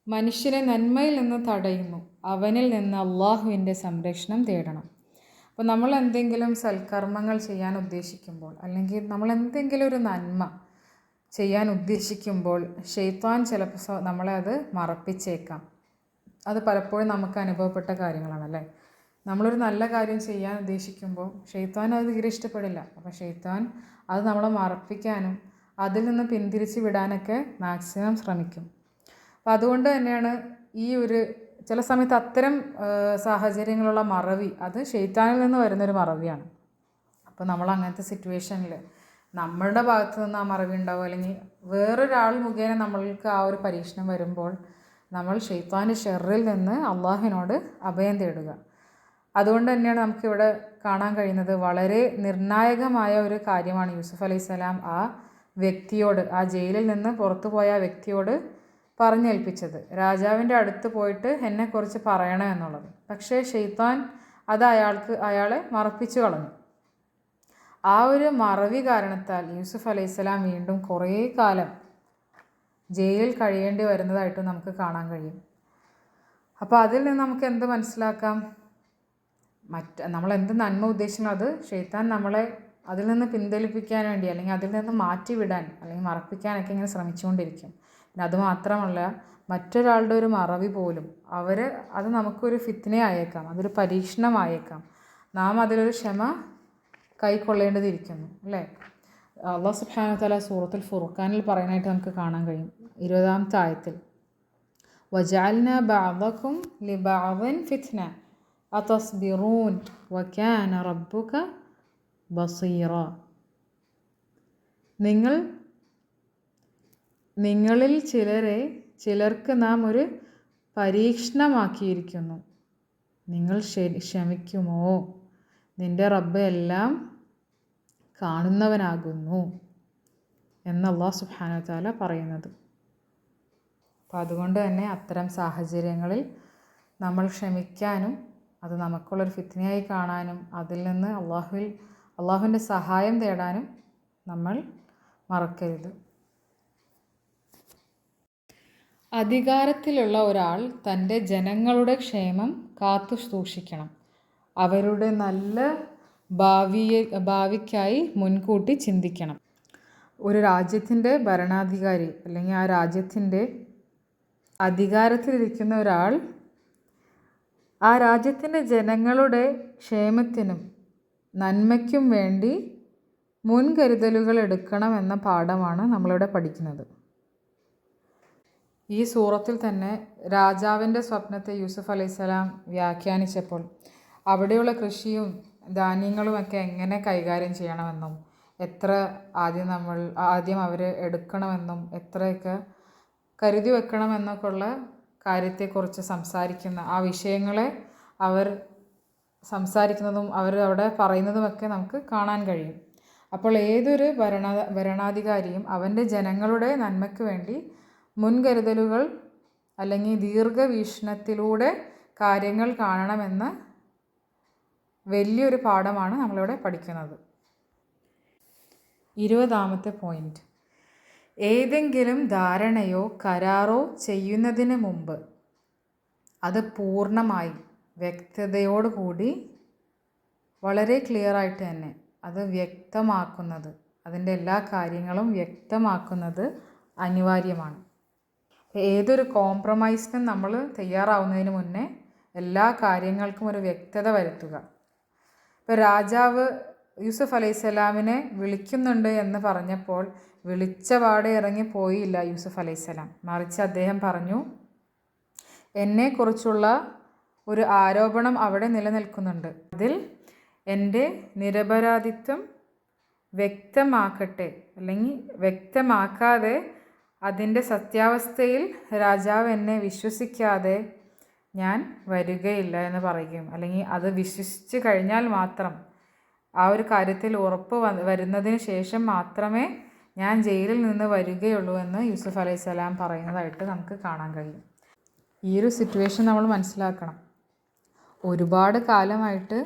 മനുഷ്യനെ നന്മയിൽ നിന്ന് തടയുന്നു, അവനിൽ നിന്ന് അള്ളാഹുവിൻ്റെ സംരക്ഷണം തേടണം. അപ്പോൾ നമ്മൾ എന്തെങ്കിലും സൽക്കർമ്മങ്ങൾ ചെയ്യാൻ ഉദ്ദേശിക്കുമ്പോൾ, അല്ലെങ്കിൽ നമ്മൾ എന്തെങ്കിലും ഒരു നന്മ ചെയ്യാൻ ഉദ്ദേശിക്കുമ്പോൾ ശൈത്താൻ ചിലപ്പോൾ നമ്മളെ അത് മറപ്പിച്ചേക്കാം. അത് പലപ്പോഴും നമുക്ക് അനുഭവപ്പെട്ട കാര്യങ്ങളാണല്ലേ. നമ്മളൊരു നല്ല കാര്യം ചെയ്യാൻ ഉദ്ദേശിക്കുമ്പോൾ ശൈത്താൻ അത് തീരെ ഇഷ്ടപ്പെടില്ല. അപ്പോൾ ശൈത്താൻ അത് നമ്മളെ മറപ്പിക്കാനും അതിൽ നിന്ന് പിന്തിരിച്ച് വിടാനൊക്കെ മാക്സിമം ശ്രമിക്കും. അപ്പോൾ അതുകൊണ്ട് തന്നെയാണ് ഈ ഒരു ചില സമയത്ത് അത്തരം സാഹചര്യങ്ങളുള്ള മറവി അത് ശൈത്താനിൽ നിന്ന് വരുന്നൊരു മറവിയാണ്. അപ്പോൾ നമ്മൾ അങ്ങനത്തെ സിറ്റുവേഷനിൽ നമ്മളുടെ ഭാഗത്ത് നിന്ന് ആ മറവി ഉണ്ടാവും, അല്ലെങ്കിൽ വേറൊരാൾ മുഖേന നമ്മൾക്ക് ആ ഒരു പരീക്ഷണം വരുമ്പോൾ നമ്മൾ ശൈത്താൻ്റെ ഷെറിൽ നിന്ന് അള്ളാഹുവിനോട് അഭയം തേടുക. അതുകൊണ്ട് തന്നെയാണ് നമുക്കിവിടെ കാണാൻ കഴിയുന്നത്, വളരെ നിർണായകമായ ഒരു കാര്യമാണ് യൂസുഫ് അലൈഹിസ്സലാം ആ വ്യക്തിയോട്, ആ ജയിലിൽ നിന്ന് പുറത്തു പോയ ആ വ്യക്തിയോട് പറഞ്ഞേൽപ്പിച്ചത്. രാജാവിൻ്റെ അടുത്ത് പോയിട്ട് എന്നെക്കുറിച്ച് പറയണം എന്നുള്ളത്. പക്ഷേ ശൈത്താൻ അത് അയാളെ മറപ്പിച്ചു കളഞ്ഞു. ആ ഒരു മറവി കാരണത്താൽ യൂസുഫ് അലൈഹിസ്സലാം വീണ്ടും കുറേ കാലം ജയിലിൽ കഴിയേണ്ടി വരുന്നതായിട്ട് നമുക്ക് കാണാൻ കഴിയും. അപ്പോൾ അതിൽ നിന്ന് നമുക്ക് എന്ത് മനസ്സിലാക്കാം? നമ്മളെന്ത് നന്മ ഉദ്ദേശിക്കണം അത് ശൈത്താൻ നമ്മളെ അതിൽ നിന്ന് പിന്തിരിപ്പിക്കാൻ വേണ്ടി, അല്ലെങ്കിൽ അതിൽ നിന്ന് മാറ്റിവിടാൻ അല്ലെങ്കിൽ മറപ്പിക്കാനൊക്കെ ഇങ്ങനെ ശ്രമിച്ചുകൊണ്ടിരിക്കും. പിന്നെ അതുമാത്രമല്ല, മറ്റൊരാളുടെ ഒരു മറവി പോലും അത് നമുക്കൊരു ഫിത്നയായേക്കാം, അതൊരു പരീക്ഷണമായേക്കാം. നാം അതിലൊരു ക്ഷമ കൈക്കൊള്ളേണ്ടതിരിക്കുന്നു, അല്ലേ? അല്ലാഹു സുബ്ഹാനഹു വ തആല സൂറത്തുൽ ഫുർഖാനിൽ പറയുന്നതായിട്ട് നമുക്ക് കാണാൻ കഴിയും 20-ാമത്തെ ആയത്തിൽ, വജഅൽനാ ബഅദകും ലിബഅദിൻ ഫിത്ന അതസ്ബിറൂൻ വകാന റബ്ബുക ബസീറ. നിങ്ങളിൽ ചിലർക്ക് നാം ഒരു പരീക്ഷണമാക്കിയിരിക്കുന്നു, നിങ്ങൾ ക്ഷമിക്കുമോ? നിൻ്റെ റബ്ബ് എല്ലാം കാണുന്നവനാകുന്നു എന്ന് അല്ലാഹു സുബ്ഹാനഹു വ തആല പറയുന്നത്. അപ്പോൾ അതുകൊണ്ട് തന്നെ അത്തരം സാഹചര്യങ്ങളിൽ നമ്മൾ ക്ഷമിക്കാനും അത് നമുക്കുള്ളൊരു ഫിത്നയായി കാണാനും അതിൽ നിന്ന് അള്ളാഹുവിൻ്റെ സഹായം തേടാനും നമ്മൾ മറക്കരുത്. അധികാരത്തിലുള്ള ഒരാൾ തൻ്റെ ജനങ്ങളുടെ ക്ഷേമം കാത്തു സൂക്ഷിക്കണം. അവരുടെ നല്ല ഭാവിക്കായി മുൻകൂട്ടി ചിന്തിക്കണം. ഒരു രാജ്യത്തിൻ്റെ ഭരണാധികാരി അല്ലെങ്കിൽ ആ രാജ്യത്തിൻ്റെ അധികാരത്തിലിരിക്കുന്ന ഒരാൾ ആ രാജ്യത്തിൻ്റെ ജനങ്ങളുടെ ക്ഷേമത്തിനും നന്മയ്ക്കും വേണ്ടി മുൻകരുതലുകൾ എടുക്കണമെന്ന പാഠമാണ് നമ്മളിവിടെ പഠിക്കുന്നത്. ഈ സൂറത്തിൽ തന്നെ രാജാവിൻ്റെ സ്വപ്നത്തെ യൂസുഫ് അലൈഹിസ്സലാം വ്യാഖ്യാനിച്ചപ്പോൾ അവിടെയുള്ള കൃഷിയും ധാന്യങ്ങളുമൊക്കെ എങ്ങനെ കൈകാര്യം ചെയ്യണമെന്നും എത്ര ആദ്യം അവർ എടുക്കണമെന്നും എത്രയൊക്കെ കരുതി വെക്കണമെന്നൊക്കെ ഉള്ള കാര്യത്തെക്കുറിച്ച് സംസാരിക്കുന്ന ആ വിഷയങ്ങളെ അവർ സംസാരിക്കുന്നതും അവർ അവിടെ പറയുന്നതുമൊക്കെ നമുക്ക് കാണാൻ കഴിയും. അപ്പോൾ ഏതൊരു ഭരണാധികാരിയും അവൻ്റെ ജനങ്ങളുടെ നന്മയ്ക്ക് വേണ്ടി മുൻകരുതലുകൾ അല്ലെങ്കിൽ ദീർഘവീക്ഷണത്തിലൂടെ കാര്യങ്ങൾ കാണണമെന്ന വലിയൊരു പാഠമാണ് നമ്മളിവിടെ പഠിക്കുന്നത്. 20ാമത്തെ പോയിന്റ്, ഏതെങ്കിലും ധാരണയോ കരാറോ ചെയ്യുന്നതിന് മുമ്പ് അത് പൂർണ്ണമായി വ്യക്തതയോടുകൂടി വളരെ ക്ലിയറായിട്ട് തന്നെ അത് വ്യക്തമാക്കുന്നത്, അതിൻ്റെ എല്ലാ കാര്യങ്ങളും വ്യക്തമാക്കുന്നത് അനിവാര്യമാണ്. ഏതൊരു കോംപ്രമൈസിനും നമ്മൾ തയ്യാറാവുന്നതിന് മുന്നേ എല്ലാ കാര്യങ്ങൾക്കും ഒരു വ്യക്തത വരുത്തുക. ഇപ്പോൾ രാജാവ് യൂസുഫ് അലൈഹിസ്സലാമിനെ വിളിക്കുന്നുണ്ട് എന്ന് പറഞ്ഞപ്പോൾ വിളിച്ച പാടെ ഇറങ്ങിപ്പോയില്ല യൂസുഫ് അലൈഹിസ്സലാം. മറിച്ച് അദ്ദേഹം പറഞ്ഞു, എന്നെക്കുറിച്ചുള്ള ഒരു ആരോപണം അവിടെ നിലനിൽക്കുന്നുണ്ട്, അതിൽ എൻ്റെ നിരപരാധിത്വം വ്യക്തമാക്കട്ടെ, അല്ലെങ്കിൽ വ്യക്തമാക്കാതെ അതിൻ്റെ സത്യാവസ്ഥയിൽ രാജാവ് എന്നെ വിശ്വസിക്കാതെ ഞാൻ വരികയില്ല എന്ന് പറയുകയും, അല്ലെങ്കിൽ അത് വിശ്വസിച്ച് കഴിഞ്ഞാൽ മാത്രം ആ ഒരു കാര്യത്തിൽ ഉറപ്പ് വരുന്നതിന് ശേഷം മാത്രമേ ഞാൻ ജയിലിൽ നിന്ന് വരികയുള്ളൂ എന്ന് യൂസുഫ് അലൈഹിസ്സലാം പറയുന്നതായിട്ട് നമുക്ക് കാണാൻ കഴിയും. ഈ ഒരു സിറ്റുവേഷൻ നമ്മൾ മനസ്സിലാക്കണം. ഒരുപാട് കാലമായിട്ട്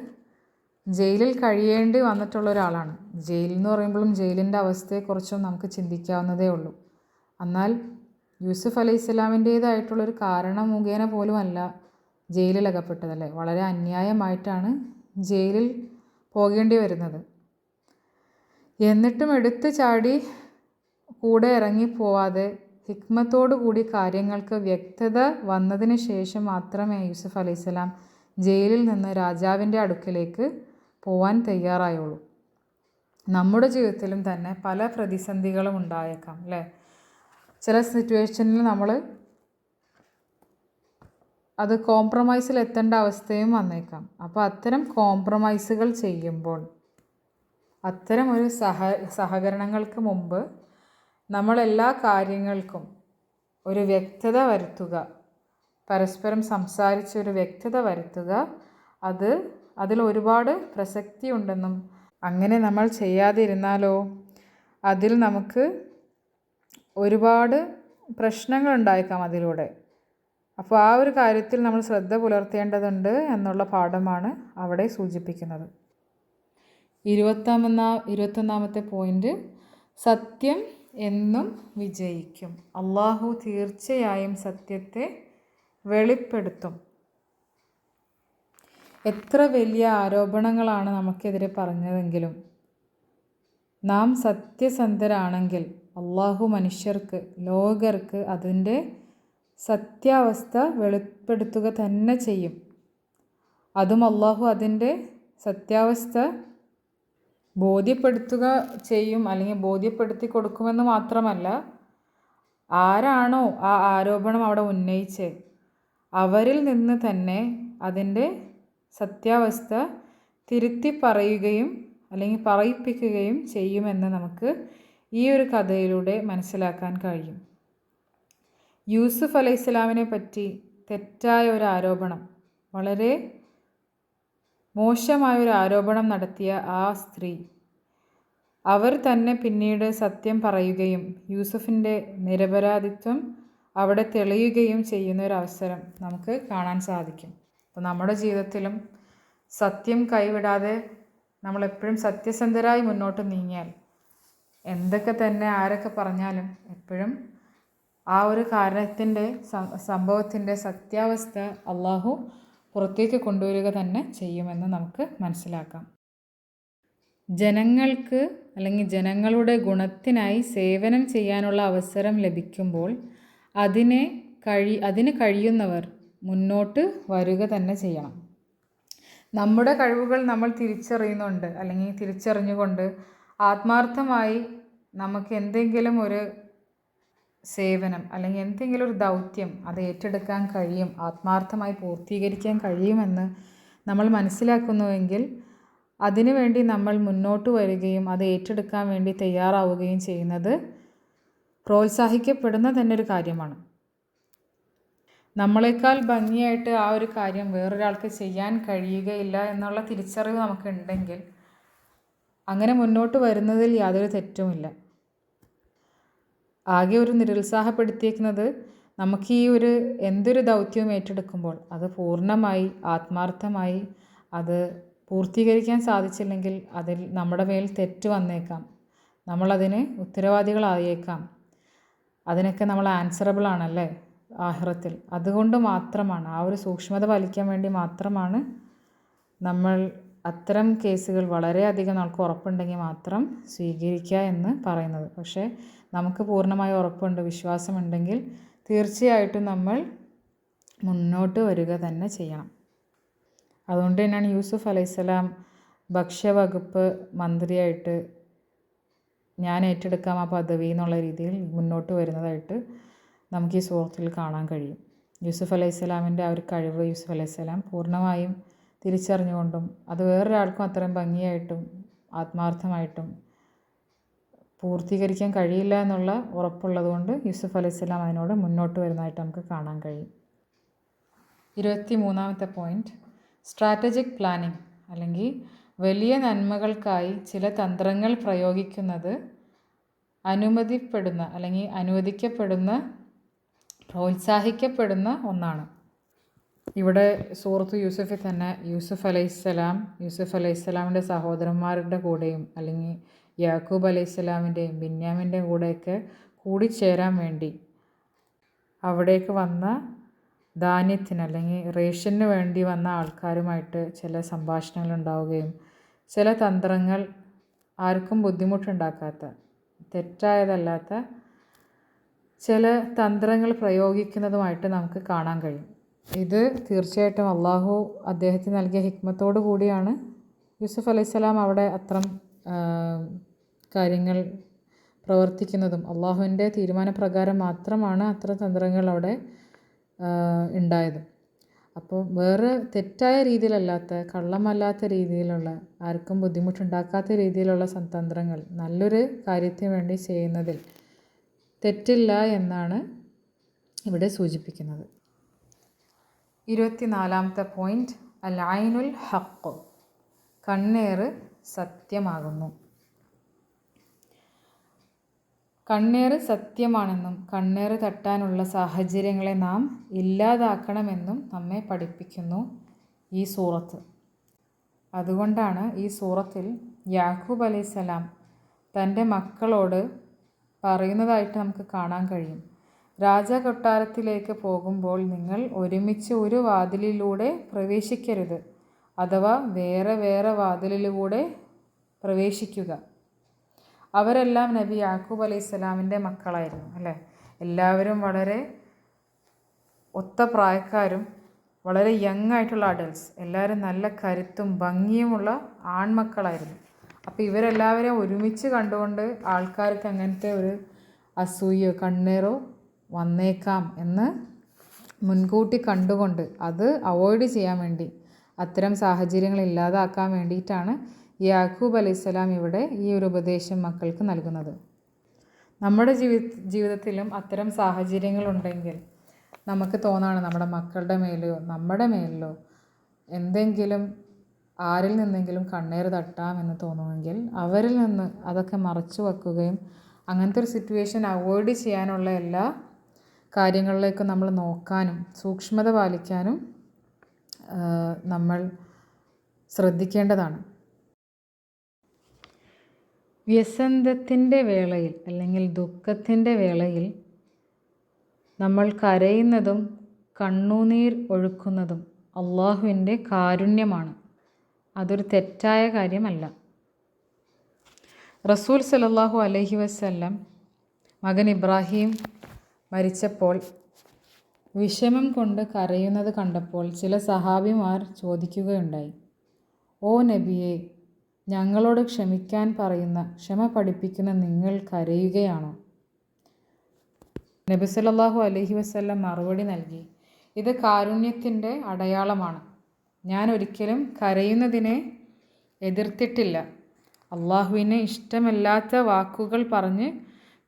ജയിലിൽ കഴിയേണ്ടി വന്നിട്ടുള്ള ഒരാളാണ്. ജയിൽ എന്ന് പറയുമ്പോഴും ജയിലിൻ്റെ അവസ്ഥയെക്കുറിച്ചും നമുക്ക് ചിന്തിക്കാവുന്നതേ ഉള്ളൂ. എന്നാൽ യൂസുഫ് അലൈഹിസ്സലാമിൻ്റേതായിട്ടുള്ളൊരു കാരണം മുഖേന പോലുമല്ല ജയിലിൽ അകപ്പെട്ടതല്ലേ, വളരെ അന്യായമായിട്ടാണ് ജയിലിൽ പോകേണ്ടി വരുന്നത്. എന്നിട്ടും എടുത്തു ചാടി കൂടെ ഇറങ്ങിപ്പോവാതെ ഹിക്മത്തോടു കൂടി കാര്യങ്ങൾക്ക് വ്യക്തത വന്നതിന് ശേഷം മാത്രമേ യൂസുഫ് അലൈഹിസ്സലാം ജയിലിൽ നിന്ന് രാജാവിൻ്റെ അടുക്കലേക്ക് പോവാൻ തയ്യാറായുള്ളൂ. നമ്മുടെ ജീവിതത്തിലും തന്നെ പല പ്രതിസന്ധികളും ഉണ്ടായേക്കാം അല്ലേ. ചില സിറ്റുവേഷനിൽ നമ്മൾ അത് കോംപ്രമൈസിൽ എത്തേണ്ട അവസ്ഥയും വന്നേക്കാം. അപ്പോൾ അത്തരം കോംപ്രമൈസുകൾ ചെയ്യുമ്പോൾ അത്തരം ഒരു സഹകരണങ്ങൾക്ക് മുമ്പ് നമ്മളെല്ലാ കാര്യങ്ങൾക്കും ഒരു വ്യക്തത വരുത്തുക, പരസ്പരം സംസാരിച്ച് ഒരു വ്യക്തത വരുത്തുക. അതിൽ ഒരുപാട് പ്രസക്തി ഉണ്ടെന്നും അങ്ങനെ നമ്മൾ ചെയ്യാതിരുന്നാലോ അതിൽ നമുക്ക് ഒരുപാട് പ്രശ്നങ്ങൾ ഉണ്ടായേക്കാം അതിലൂടെ. അപ്പോൾ ആ ഒരു കാര്യത്തിൽ നമ്മൾ ശ്രദ്ധ പുലർത്തേണ്ടതുണ്ട് എന്നുള്ള പാഠമാണ് അവിടെ സൂചിപ്പിക്കുന്നത്. 21ാമത്തെ പോയിന്റ്, സത്യം എന്നും വിജയിക്കും. അള്ളാഹു തീർച്ചയായും സത്യത്തെ വെളിപ്പെടുത്തും. എത്ര വലിയ ആരോപണങ്ങളാണ് നമുക്കെതിരെ പറഞ്ഞതെങ്കിലും നാം സത്യസന്ധരാണെങ്കിൽ അള്ളാഹു മനുഷ്യർക്ക്, ലോകർക്ക് അതിൻ്റെ സത്യാവസ്ഥ വെളിപ്പെടുത്തുക തന്നെ ചെയ്യും. അതും അള്ളാഹു അതിൻ്റെ സത്യാവസ്ഥ ബോധ്യപ്പെടുത്തുക ചെയ്യും, അല്ലെങ്കിൽ ബോധ്യപ്പെടുത്തി കൊടുക്കുമെന്ന് മാത്രമല്ല, ആരാണോ ആ ആരോപണം അവിടെ ഉന്നയിച്ച് അവരിൽ നിന്ന് തന്നെ അതിൻ്റെ സത്യാവസ്ഥ തിരുത്തി പറയുകയും അല്ലെങ്കിൽ പറയിപ്പിക്കുകയും ചെയ്യുമെന്ന് നമുക്ക് ഈ ഒരു കഥയിലൂടെ മനസ്സിലാക്കാൻ കഴിയും. യൂസുഫ് അലൈഹിസ്സലാമിനെ പറ്റി തെറ്റായ ഒരു ആരോപണം, വളരെ മോശമായൊരു ആരോപണം നടത്തിയ ആ സ്ത്രീ അവർ തന്നെ പിന്നീട് സത്യം പറയുകയും യൂസുഫിൻ്റെ നിരപരാധിത്വം അവിടെ തെളിയുകയും ചെയ്യുന്ന ഒരു അവസരം നമുക്ക് കാണാൻ സാധിക്കും. അപ്പോൾ നമ്മുടെ ജീവിതത്തിലും സത്യം കൈവിടാതെ നമ്മളെപ്പോഴും സത്യസന്ധരായി മുന്നോട്ട് നീങ്ങിയാൽ എന്തൊക്കെ തന്നെ ആരൊക്കെ പറഞ്ഞാലും എപ്പോഴും ആ ഒരു കാരണത്തിൻ്റെ സംഭവത്തിൻ്റെ സത്യാവസ്ഥ അള്ളാഹു പുറത്തേക്ക് കൊണ്ടുവരിക തന്നെ ചെയ്യുമെന്ന് നമുക്ക് മനസ്സിലാക്കാം. ജനങ്ങൾക്ക് അല്ലെങ്കിൽ ജനങ്ങളുടെ ഗുണത്തിനായി സേവനം ചെയ്യാനുള്ള അവസരം ലഭിക്കുമ്പോൾ അതിന് കഴിയുന്നവർ മുന്നോട്ട് വരിക തന്നെ ചെയ്യണം. നമ്മുടെ കഴിവുകൾ നമ്മൾ തിരിച്ചറിയുന്നുണ്ട് അല്ലെങ്കിൽ തിരിച്ചറിഞ്ഞുകൊണ്ട് ആത്മാർത്ഥമായി നമുക്ക് എന്തെങ്കിലും ഒരു സേവനം അല്ലെങ്കിൽ എന്തെങ്കിലും ഒരു ദൗത്യം അത് ഏറ്റെടുക്കാൻ കഴിയും, ആത്മാർത്ഥമായി പൂർത്തീകരിക്കാൻ കഴിയുമെന്ന് നമ്മൾ മനസ്സിലാക്കുന്നുവെങ്കിൽ അതിനുവേണ്ടി നമ്മൾ മുന്നോട്ട് വരികയും അത് ഏറ്റെടുക്കാൻ വേണ്ടി തയ്യാറാവുകയും ചെയ്യുന്നത് പ്രോത്സാഹിക്കപ്പെടുന്ന തന്നെ ഒരു കാര്യമാണ്. നമ്മളെക്കാൾ ഭംഗിയായിട്ട് ആ ഒരു കാര്യം വേറൊരാൾക്ക് ചെയ്യാൻ കഴിയുകയില്ല എന്നുള്ള തിരിച്ചറിവ് നമുക്കുണ്ടെങ്കിൽ അങ്ങനെ മുന്നോട്ട് വരുന്നതിൽ യാതൊരു തെറ്റുമില്ല. ആകെ ഒരു നിരുത്സാഹപ്പെടുത്തിയേക്കുന്നത് നമുക്ക് ഈ എന്തൊരു ദൗത്യവും ഏറ്റെടുക്കുമ്പോൾ അത് പൂർണ്ണമായി ആത്മാർത്ഥമായി അത് പൂർത്തീകരിക്കാൻ സാധിച്ചില്ലെങ്കിൽ അതിൽ നമ്മുടെ മേൽ തെറ്റ് വന്നേക്കാം, നമ്മളതിന് ഉത്തരവാദികളായേക്കാം. അതിനൊക്കെ നമ്മൾ ആൻസറബിൾ ആണല്ലേ ആഖിറത്തിൽ. അതുകൊണ്ട് മാത്രമാണ് ആ ഒരു സൂക്ഷ്മത പാലിക്കാൻ വേണ്ടി മാത്രമാണ് നമ്മൾ അത്തരം കേസുകൾ വളരെയധികം നമുക്ക് ഉറപ്പുണ്ടെങ്കിൽ മാത്രം സ്വീകരിക്കുക എന്ന് പറയുന്നത്. പക്ഷേ നമുക്ക് പൂർണ്ണമായ ഉറപ്പുണ്ട്, വിശ്വാസമുണ്ടെങ്കിൽ തീർച്ചയായിട്ടും നമ്മൾ മുന്നോട്ട് വരിക തന്നെ ചെയ്യണം. അതുകൊണ്ട് തന്നെയാണ് യൂസുഫ് അലൈഹിസ്സലാം ഭക്ഷ്യവകുപ്പ് മന്ത്രിയായിട്ട് ഞാൻ ഏറ്റെടുക്കാം ആ പദവി എന്നുള്ള രീതിയിൽ മുന്നോട്ട് വരുന്നതായിട്ട് നമുക്ക് ഈ സൂറത്തിൽ കാണാൻ കഴിയും. യൂസുഫ് അലൈഹിസ്സലാമിൻ്റെ ആ ഒരു കഴിവ് യൂസുഫ് അലൈഹിസ്സലാം പൂർണ്ണമായും തിരിച്ചറിഞ്ഞുകൊണ്ടും അത് വേറൊരാൾക്കും അത്രയും ഭംഗിയായിട്ടും ആത്മാർത്ഥമായിട്ടും പൂർത്തീകരിക്കാൻ കഴിയില്ല എന്നുള്ള ഉറപ്പുള്ളതുകൊണ്ട് യൂസുഫ് അലൈഹിസ്സലാം അതിനോട് മുന്നോട്ട് വരുന്നതായിട്ട് നമുക്ക് കാണാൻ കഴിയും. 23ാമത്തെ പോയിൻറ്റ്, സ്ട്രാറ്റജിക് പ്ലാനിങ് അല്ലെങ്കിൽ വലിയ നന്മകൾക്കായി ചില തന്ത്രങ്ങൾ പ്രയോഗിക്കുന്നത് അനുമതിപ്പെടുന്ന അല്ലെങ്കിൽ അനുവദിക്കപ്പെടുന്ന പ്രോത്സാഹിക്കപ്പെടുന്ന ഒന്നാണ്. ഇവിടെ സൂറത്ത് യൂസുഫിൽ തന്നെ യൂസുഫ് അലൈഹിസ്സലാമിൻ്റെ സഹോദരന്മാരുടെ കൂടെയും അല്ലെങ്കിൽ യാക്കൂബ് അലൈഹിസ്സലാമിൻ്റെയും ബിന്യാമിൻ്റെയും കൂടെയൊക്കെ കൂടിച്ചേരാൻ വേണ്ടി അവിടേക്ക് വന്ന ധാന്യത്തിന് അല്ലെങ്കിൽ റേഷന് വേണ്ടി വന്ന ആൾക്കാരുമായിട്ട് ചില സംഭാഷണങ്ങൾ ഉണ്ടാവുകയും ചില തന്ത്രങ്ങൾ ആർക്കും ബുദ്ധിമുട്ടുണ്ടാക്കാത്ത തെറ്റായതല്ലാത്ത ചില തന്ത്രങ്ങൾ പ്രയോഗിക്കുന്നതുമായിട്ട് നമുക്ക് കാണാൻ കഴിയും. ഇത് തീർച്ചയായിട്ടും അള്ളാഹു അദ്ദേഹത്തിന് നൽകിയ ഹിക്മത്തോടു കൂടിയാണ് യൂസുഫ് അലൈഹിസ്സലാം അവിടെ അത്തരം കാര്യങ്ങൾ പ്രവർത്തിക്കുന്നതും അള്ളാഹുവിൻ്റെ തീരുമാനപ്രകാരം മാത്രമാണ് അത്തരം തന്ത്രങ്ങൾ അവിടെ ഉണ്ടായതും. അപ്പോൾ വേറെ തെറ്റായ രീതിയിലല്ലാത്ത കള്ളമല്ലാത്ത രീതിയിലുള്ള ആർക്കും ബുദ്ധിമുട്ടുണ്ടാക്കാത്ത രീതിയിലുള്ള തന്ത്രങ്ങൾ നല്ലൊരു കാര്യത്തിന് വേണ്ടി ചെയ്യുന്നതിൽ തെറ്റില്ല എന്നാണ് ഇവിടെ സൂചിപ്പിക്കുന്നത്. 24ാമത്തെ പോയിൻറ്റ്, അൽ ഐനുൽ ഹഖ്, കണ്ണേറ് സത്യമാകുന്നു. കണ്ണേറ് സത്യമാണെന്നും കണ്ണേറ് തട്ടാനുള്ള സാഹചര്യങ്ങളെ നാം ഇല്ലാതാക്കണമെന്നും നമ്മെ പഠിപ്പിക്കുന്നു ഈ സൂറത്ത്. അതുകൊണ്ടാണ് ഈ സൂറത്തിൽ യാക്കൂബ് അലൈഹിസ്സലാം തൻ്റെ മക്കളോട് പറയുന്നതായിട്ട് നമുക്ക് കാണാൻ കഴിയും. രാജകൊട്ടാരത്തിലേക്ക് പോകുമ്പോൾ നിങ്ങൾ ഒരുമിച്ച് ഒരു വാതിലിലൂടെ പ്രവേശിക്കരുത്, അഥവാ വേറെ വേറെ വാതിലിലൂടെ പ്രവേശിക്കുക. അവരെല്ലാം നബി യാക്കൂബ് അലൈഹിസ്സലാമിൻ്റെ മക്കളായിരുന്നു അല്ലേ. എല്ലാവരും വളരെ ഒത്ത പ്രായക്കാരും വളരെ യങ് ആയിട്ടുള്ള അഡൽട്സ്, എല്ലാവരും നല്ല കരുത്തും ഭംഗിയുമുള്ള ആൺമക്കളായിരുന്നു. അപ്പോൾ ഇവരെല്ലാവരെയും ഒരുമിച്ച് കണ്ടുകൊണ്ട് ആൾക്കാർക്ക് അങ്ങനത്തെ ഒരു അസൂയോ കണ്ണേറോ വന്നേക്കാം എന്ന് മുൻകൂട്ടി കണ്ടുകൊണ്ട് അത് അവോയ്ഡ് ചെയ്യാൻ വേണ്ടി അത്തരം സാഹചര്യങ്ങൾ ഇല്ലാതാക്കാൻ വേണ്ടിയിട്ടാണ് യാക്കൂബ് അലൈഹിസ്സലാം ഇവിടെ ഈ ഒരു ഉപദേശം മക്കൾക്ക് നൽകുന്നത്. നമ്മുടെ ജീവിതത്തിലും അത്തരം സാഹചര്യങ്ങളുണ്ടെങ്കിൽ നമുക്ക് തോന്നാണ് നമ്മുടെ മക്കളുടെ മേലോ നമ്മുടെ മേലിലോ എന്തെങ്കിലും ആരിൽ നിന്നെങ്കിലും കണ്ണേറ് തട്ടാമെന്ന് തോന്നുമെങ്കിൽ അവരിൽ നിന്ന് അതൊക്കെ മറച്ചു വെക്കുകയും അങ്ങനത്തെ ഒരു സിറ്റുവേഷൻ അവോയ്ഡ് ചെയ്യാനുള്ള എല്ലാ കാര്യങ്ങളിലേക്കും നമ്മൾ നോക്കാനും സൂക്ഷ്മത പാലിക്കാനും നമ്മൾ ശ്രദ്ധിക്കേണ്ടതാണ്. വ്യസനത്തിൻ്റെ വേളയിൽ അല്ലെങ്കിൽ ദുഃഖത്തിൻ്റെ വേളയിൽ നമ്മൾ കരയുന്നതും കണ്ണുനീർ ഒഴുക്കുന്നതും അള്ളാഹുവിൻ്റെ കാരുണ്യമാണ്. അതൊരു തെറ്റായ കാര്യമല്ല. റസൂൽ സല്ലല്ലാഹു അലൈഹി വസല്ലം മകൻ ഇബ്രാഹിം മരിച്ചപ്പോൾ വിഷമം കൊണ്ട് കരയുന്നത് കണ്ടപ്പോൾ ചില സഹാബിമാർ ചോദിക്കുകയുണ്ടായി, ഓ നബിയെ, ഞങ്ങളോട് ക്ഷമിക്കാൻ പറയുന്ന, ക്ഷമ പഠിപ്പിക്കുന്ന നിങ്ങൾ കരയുകയാണോ? നബി സല്ലല്ലാഹു അലൈഹി വസല്ലം മറുപടി നൽകി, ഇത് കാരുണ്യത്തിൻ്റെ അടയാളമാണ്. ഞാൻ ഒരിക്കലും കരയുന്നതിനെ എതിർത്തിട്ടില്ല. അള്ളാഹുവിന് ഇഷ്ടമല്ലാത്ത വാക്കുകൾ പറഞ്ഞ്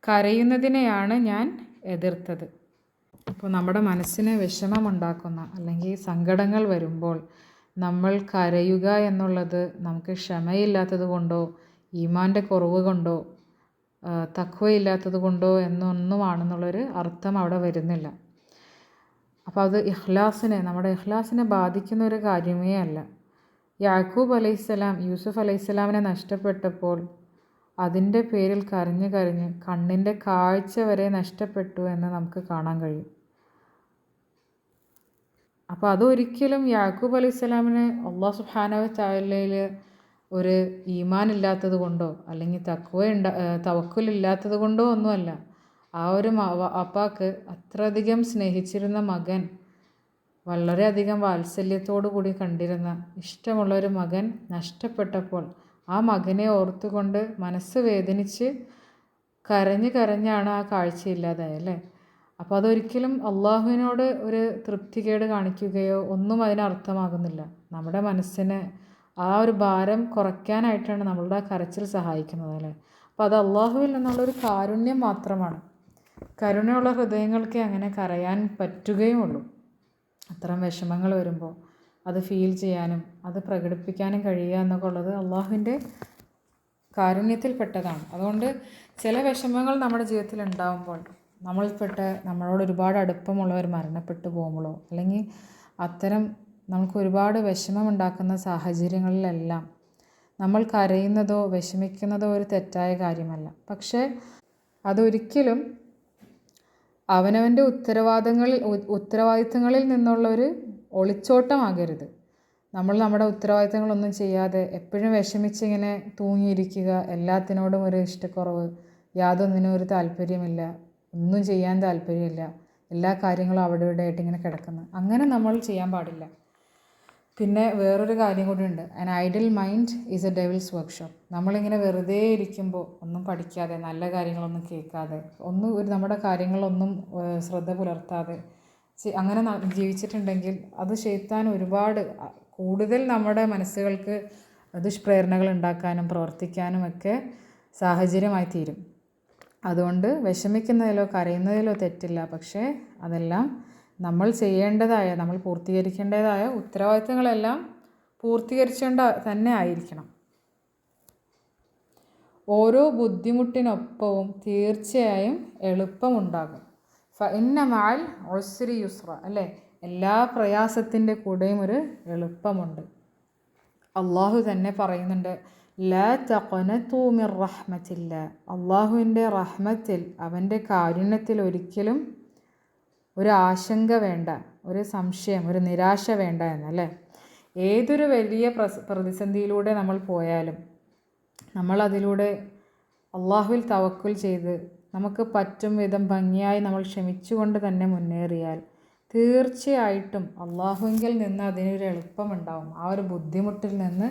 കരയുന്നതിനെയാണ് ഞാൻ എതിർത്തത്. അപ്പോൾ നമ്മുടെ മനസ്സിന് വിഷമമുണ്ടാക്കുന്ന അല്ലെങ്കിൽ സങ്കടങ്ങൾ വരുമ്പോൾ നമ്മൾ കരയുക എന്നുള്ളത് നമുക്ക് ക്ഷമയില്ലാത്തത് കൊണ്ടോ ഈമാൻ്റെ കുറവ് കൊണ്ടോ തഖ്വയില്ലാത്തത് കൊണ്ടോ എന്നൊന്നുമാണെന്നുള്ളൊരു അർത്ഥം അവിടെ വരുന്നില്ല. അപ്പോൾ അത് നമ്മുടെ ഇഖ്ലാസിനെ ബാധിക്കുന്ന ഒരു കാര്യമേ അല്ല. യാക്കൂബ് അലൈഹിസ്സലാം യൂസുഫ് അലൈഹിസ്സലാമിനെ നഷ്ടപ്പെട്ടപ്പോൾ അതിൻ്റെ പേരിൽ കരഞ്ഞ് കണ്ണിൻ്റെ കാഴ്ച വരെ നഷ്ടപ്പെട്ടു എന്ന് നമുക്ക് കാണാൻ കഴിയും. അപ്പോൾ അതൊരിക്കലും യാക്കൂബ് അലൈഹിസ്സലാമിന് അല്ലാഹു സുബ്ഹാനഹു വ തആലയിൽ ഒരു ഈമാൻ ഇല്ലാത്തത് കൊണ്ടോ അല്ലെങ്കിൽ തവക്കുലില്ലാത്തത് കൊണ്ടോ ഒന്നുമല്ല. ആ ഒരു അപ്പാക്ക് അത്രയധികം സ്നേഹിച്ചിരുന്ന മകൻ, വളരെയധികം വാത്സല്യത്തോടു കൂടി കണ്ടിരുന്ന ഇഷ്ടമുള്ളൊരു മകൻ നഷ്ടപ്പെട്ടപ്പോൾ ആ മകനെ ഓർത്തുകൊണ്ട് മനസ്സ് വേദനിച്ച് കരഞ്ഞാണ് ആ കാഴ്ചയില്ലാതായത് അല്ലേ. അപ്പോൾ അതൊരിക്കലും അള്ളാഹുവിനോട് ഒരു തൃപ്തികേട് കാണിക്കുകയോ ഒന്നും അതിനർത്ഥമാകുന്നില്ല. നമ്മുടെ മനസ്സിന് ആ ഒരു ഭാരം കുറയ്ക്കാനായിട്ടാണ് നമ്മളുടെ ആ കരച്ചിൽ സഹായിക്കുന്നത് അല്ലേ. അപ്പോൾ അത് അള്ളാഹുവിൽ നിന്നുള്ളൊരു കാരുണ്യം മാത്രമാണ്. കരുണയുള്ള ഹൃദയങ്ങൾക്ക് അങ്ങനെ കരയാൻ പറ്റുകയുമുള്ളൂ. അത്തരം വിഷമങ്ങൾ വരുമ്പോൾ അത് ഫീൽ ചെയ്യാനും അത് പ്രകടിപ്പിക്കാനും കഴിയുക എന്നൊക്കെ ഉള്ളത് അള്ളാഹുവിൻ്റെ കാരുണ്യത്തിൽപ്പെട്ടതാണ്. അതുകൊണ്ട് ചില വിഷമങ്ങൾ നമ്മുടെ ജീവിതത്തിൽ ഉണ്ടാകുമ്പോൾ നമ്മളോട് ഒരുപാട് അടുപ്പമുള്ളവർ മരണപ്പെട്ടു പോകുമ്പോഴോ അല്ലെങ്കിൽ അത്തരം നമുക്ക് ഒരുപാട് വിഷമമുണ്ടാക്കുന്ന സാഹചര്യങ്ങളിലെല്ലാം നമ്മൾ കരയുന്നതോ വിഷമിക്കുന്നതോ ഒരു തെറ്റായ കാര്യമല്ല. പക്ഷേ അതൊരിക്കലും അവനവൻ്റെ ഉത്തരവാദിത്തങ്ങളിൽ നിന്നുള്ളൊരു ഒളിച്ചോട്ടമാകരുത്. നമ്മുടെ ഉത്തരവാദിത്തങ്ങളൊന്നും ചെയ്യാതെ എപ്പോഴും വിഷമിച്ചിങ്ങനെ തൂങ്ങിയിരിക്കുക, എല്ലാത്തിനോടും ഒരു ഇഷ്ടക്കുറവ്, യാതൊന്നിനും ഒരു താല്പര്യമില്ല, ഒന്നും ചെയ്യാൻ താല്പര്യമില്ല, എല്ലാ കാര്യങ്ങളും അവിടെ ഇവിടെ ആയിട്ട് ഇങ്ങനെ കിടക്കുന്നു, അങ്ങനെ നമ്മൾ ചെയ്യാൻ പാടില്ല. പിന്നെ വേറൊരു കാര്യം കൂടി ഉണ്ട്. An idle mind is A devils workshop. നമ്മളിങ്ങനെ വെറുതെ ഇരിക്കുമ്പോൾ ഒന്നും പഠിക്കാതെ നല്ല കാര്യങ്ങളൊന്നും കേൾക്കാതെ നമ്മുടെ കാര്യങ്ങളൊന്നും ശ്രദ്ധ പുലർത്താതെ അങ്ങനെ ജീവിച്ചിട്ടുണ്ടെങ്കിൽ അത് ശൈത്താൻ ഒരുപാട് കൂടുതൽ നമ്മുടെ മനസ്സുകൾക്ക് ദുഷ്പ്രേരണകൾ ഉണ്ടാക്കാനും പ്രവർത്തിക്കാനും ഒക്കെ സാഹചര്യമായി തീരും. അതുകൊണ്ട് വിഷമിക്കുന്നതിലോ കരയുന്നതിലോ തെറ്റില്ല. പക്ഷേ അതെല്ലാം നമ്മൾ പൂർത്തീകരിക്കേണ്ടതായ ഉത്തരവാദിത്തങ്ങളെല്ലാം പൂർത്തീകരിച്ചുകൊണ്ട് തന്നെ ആയിരിക്കണം. ഓരോ ബുദ്ധിമുട്ടിനൊപ്പവും തീർച്ചയായും എളുപ്പമുണ്ടാകും. ഫഇന്ന മഅൽ ഉസ്രി യുസ്ര അല്ലേ. എല്ലാ പ്രയാസത്തിൻ്റെ കൂടെയും ഒരു എളുപ്പമുണ്ട്. അള്ളാഹു തന്നെ പറയുന്നുണ്ട്, ലാ തഖ്നതു മിർ റഹ്മത്തില്ല. അള്ളാഹുവിൻ്റെ റഹ്മത്തിൽ, അവൻ്റെ കാരുണ്യത്തിൽ ഒരിക്കലും ഒരു ആശങ്ക വേണ്ട, ഒരു സംശയം, ഒരു നിരാശ വേണ്ട എന്നല്ലേ. ഏതൊരു വലിയ പ്രതിസന്ധിയിലൂടെ നമ്മൾ പോയാലും നമ്മളതിലൂടെ അള്ളാഹുവിൽ തവക്കുൽ ചെയ്ത് നമുക്ക് പറ്റും വിധം ഭംഗിയായി നമ്മൾ ക്ഷമിച്ചുകൊണ്ട് തന്നെ മുന്നേറിയാൽ തീർച്ചയായിട്ടും അള്ളാഹുവിങ്കിൽ നിന്ന് അതിനൊരു എളുപ്പമുണ്ടാവും. ആ ഒരു ബുദ്ധിമുട്ടിൽ നിന്ന്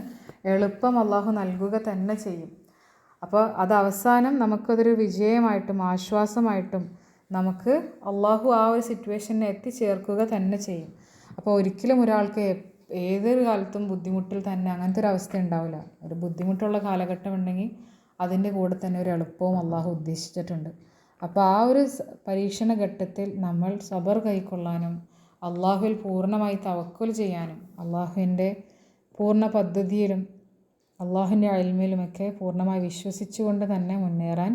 എളുപ്പം അള്ളാഹു നൽകുക തന്നെ ചെയ്യും. അപ്പോൾ അത് അവസാനം നമുക്കതൊരു വിജയമായിട്ടും ആശ്വാസമായിട്ടും നമുക്ക് അള്ളാഹു ആ ഒരു സിറ്റുവേഷനെ എത്തിച്ചേർക്കുക തന്നെ ചെയ്യും. അപ്പോൾ ഒരിക്കലും ഒരാൾക്ക് ഏതൊരു കാലത്തും ബുദ്ധിമുട്ടിൽ തന്നെ അങ്ങനത്തെ ഒരു അവസ്ഥ ഉണ്ടാവില്ല. ഒരു ബുദ്ധിമുട്ടുള്ള കാലഘട്ടം ഉണ്ടെങ്കിൽ അതിൻ്റെ കൂടെ തന്നെ ഒരു എളുപ്പവും അള്ളാഹു ഉദ്ദേശിച്ചിട്ടുണ്ട്. അപ്പോൾ ആ ഒരു പരീക്ഷണ ഘട്ടത്തിൽ നമ്മൾ സബർ കൈക്കൊള്ളാനും അള്ളാഹുവിൽ പൂർണ്ണമായി തവക്കുൽ ചെയ്യാനും അള്ളാഹുവിൻ്റെ പൂർണ്ണ പദ്ധതിയിലും അള്ളാഹുവിൻ്റെ ഇൽമിലുമൊക്കെ പൂർണ്ണമായി വിശ്വസിച്ചുകൊണ്ട് തന്നെ മുന്നേറാൻ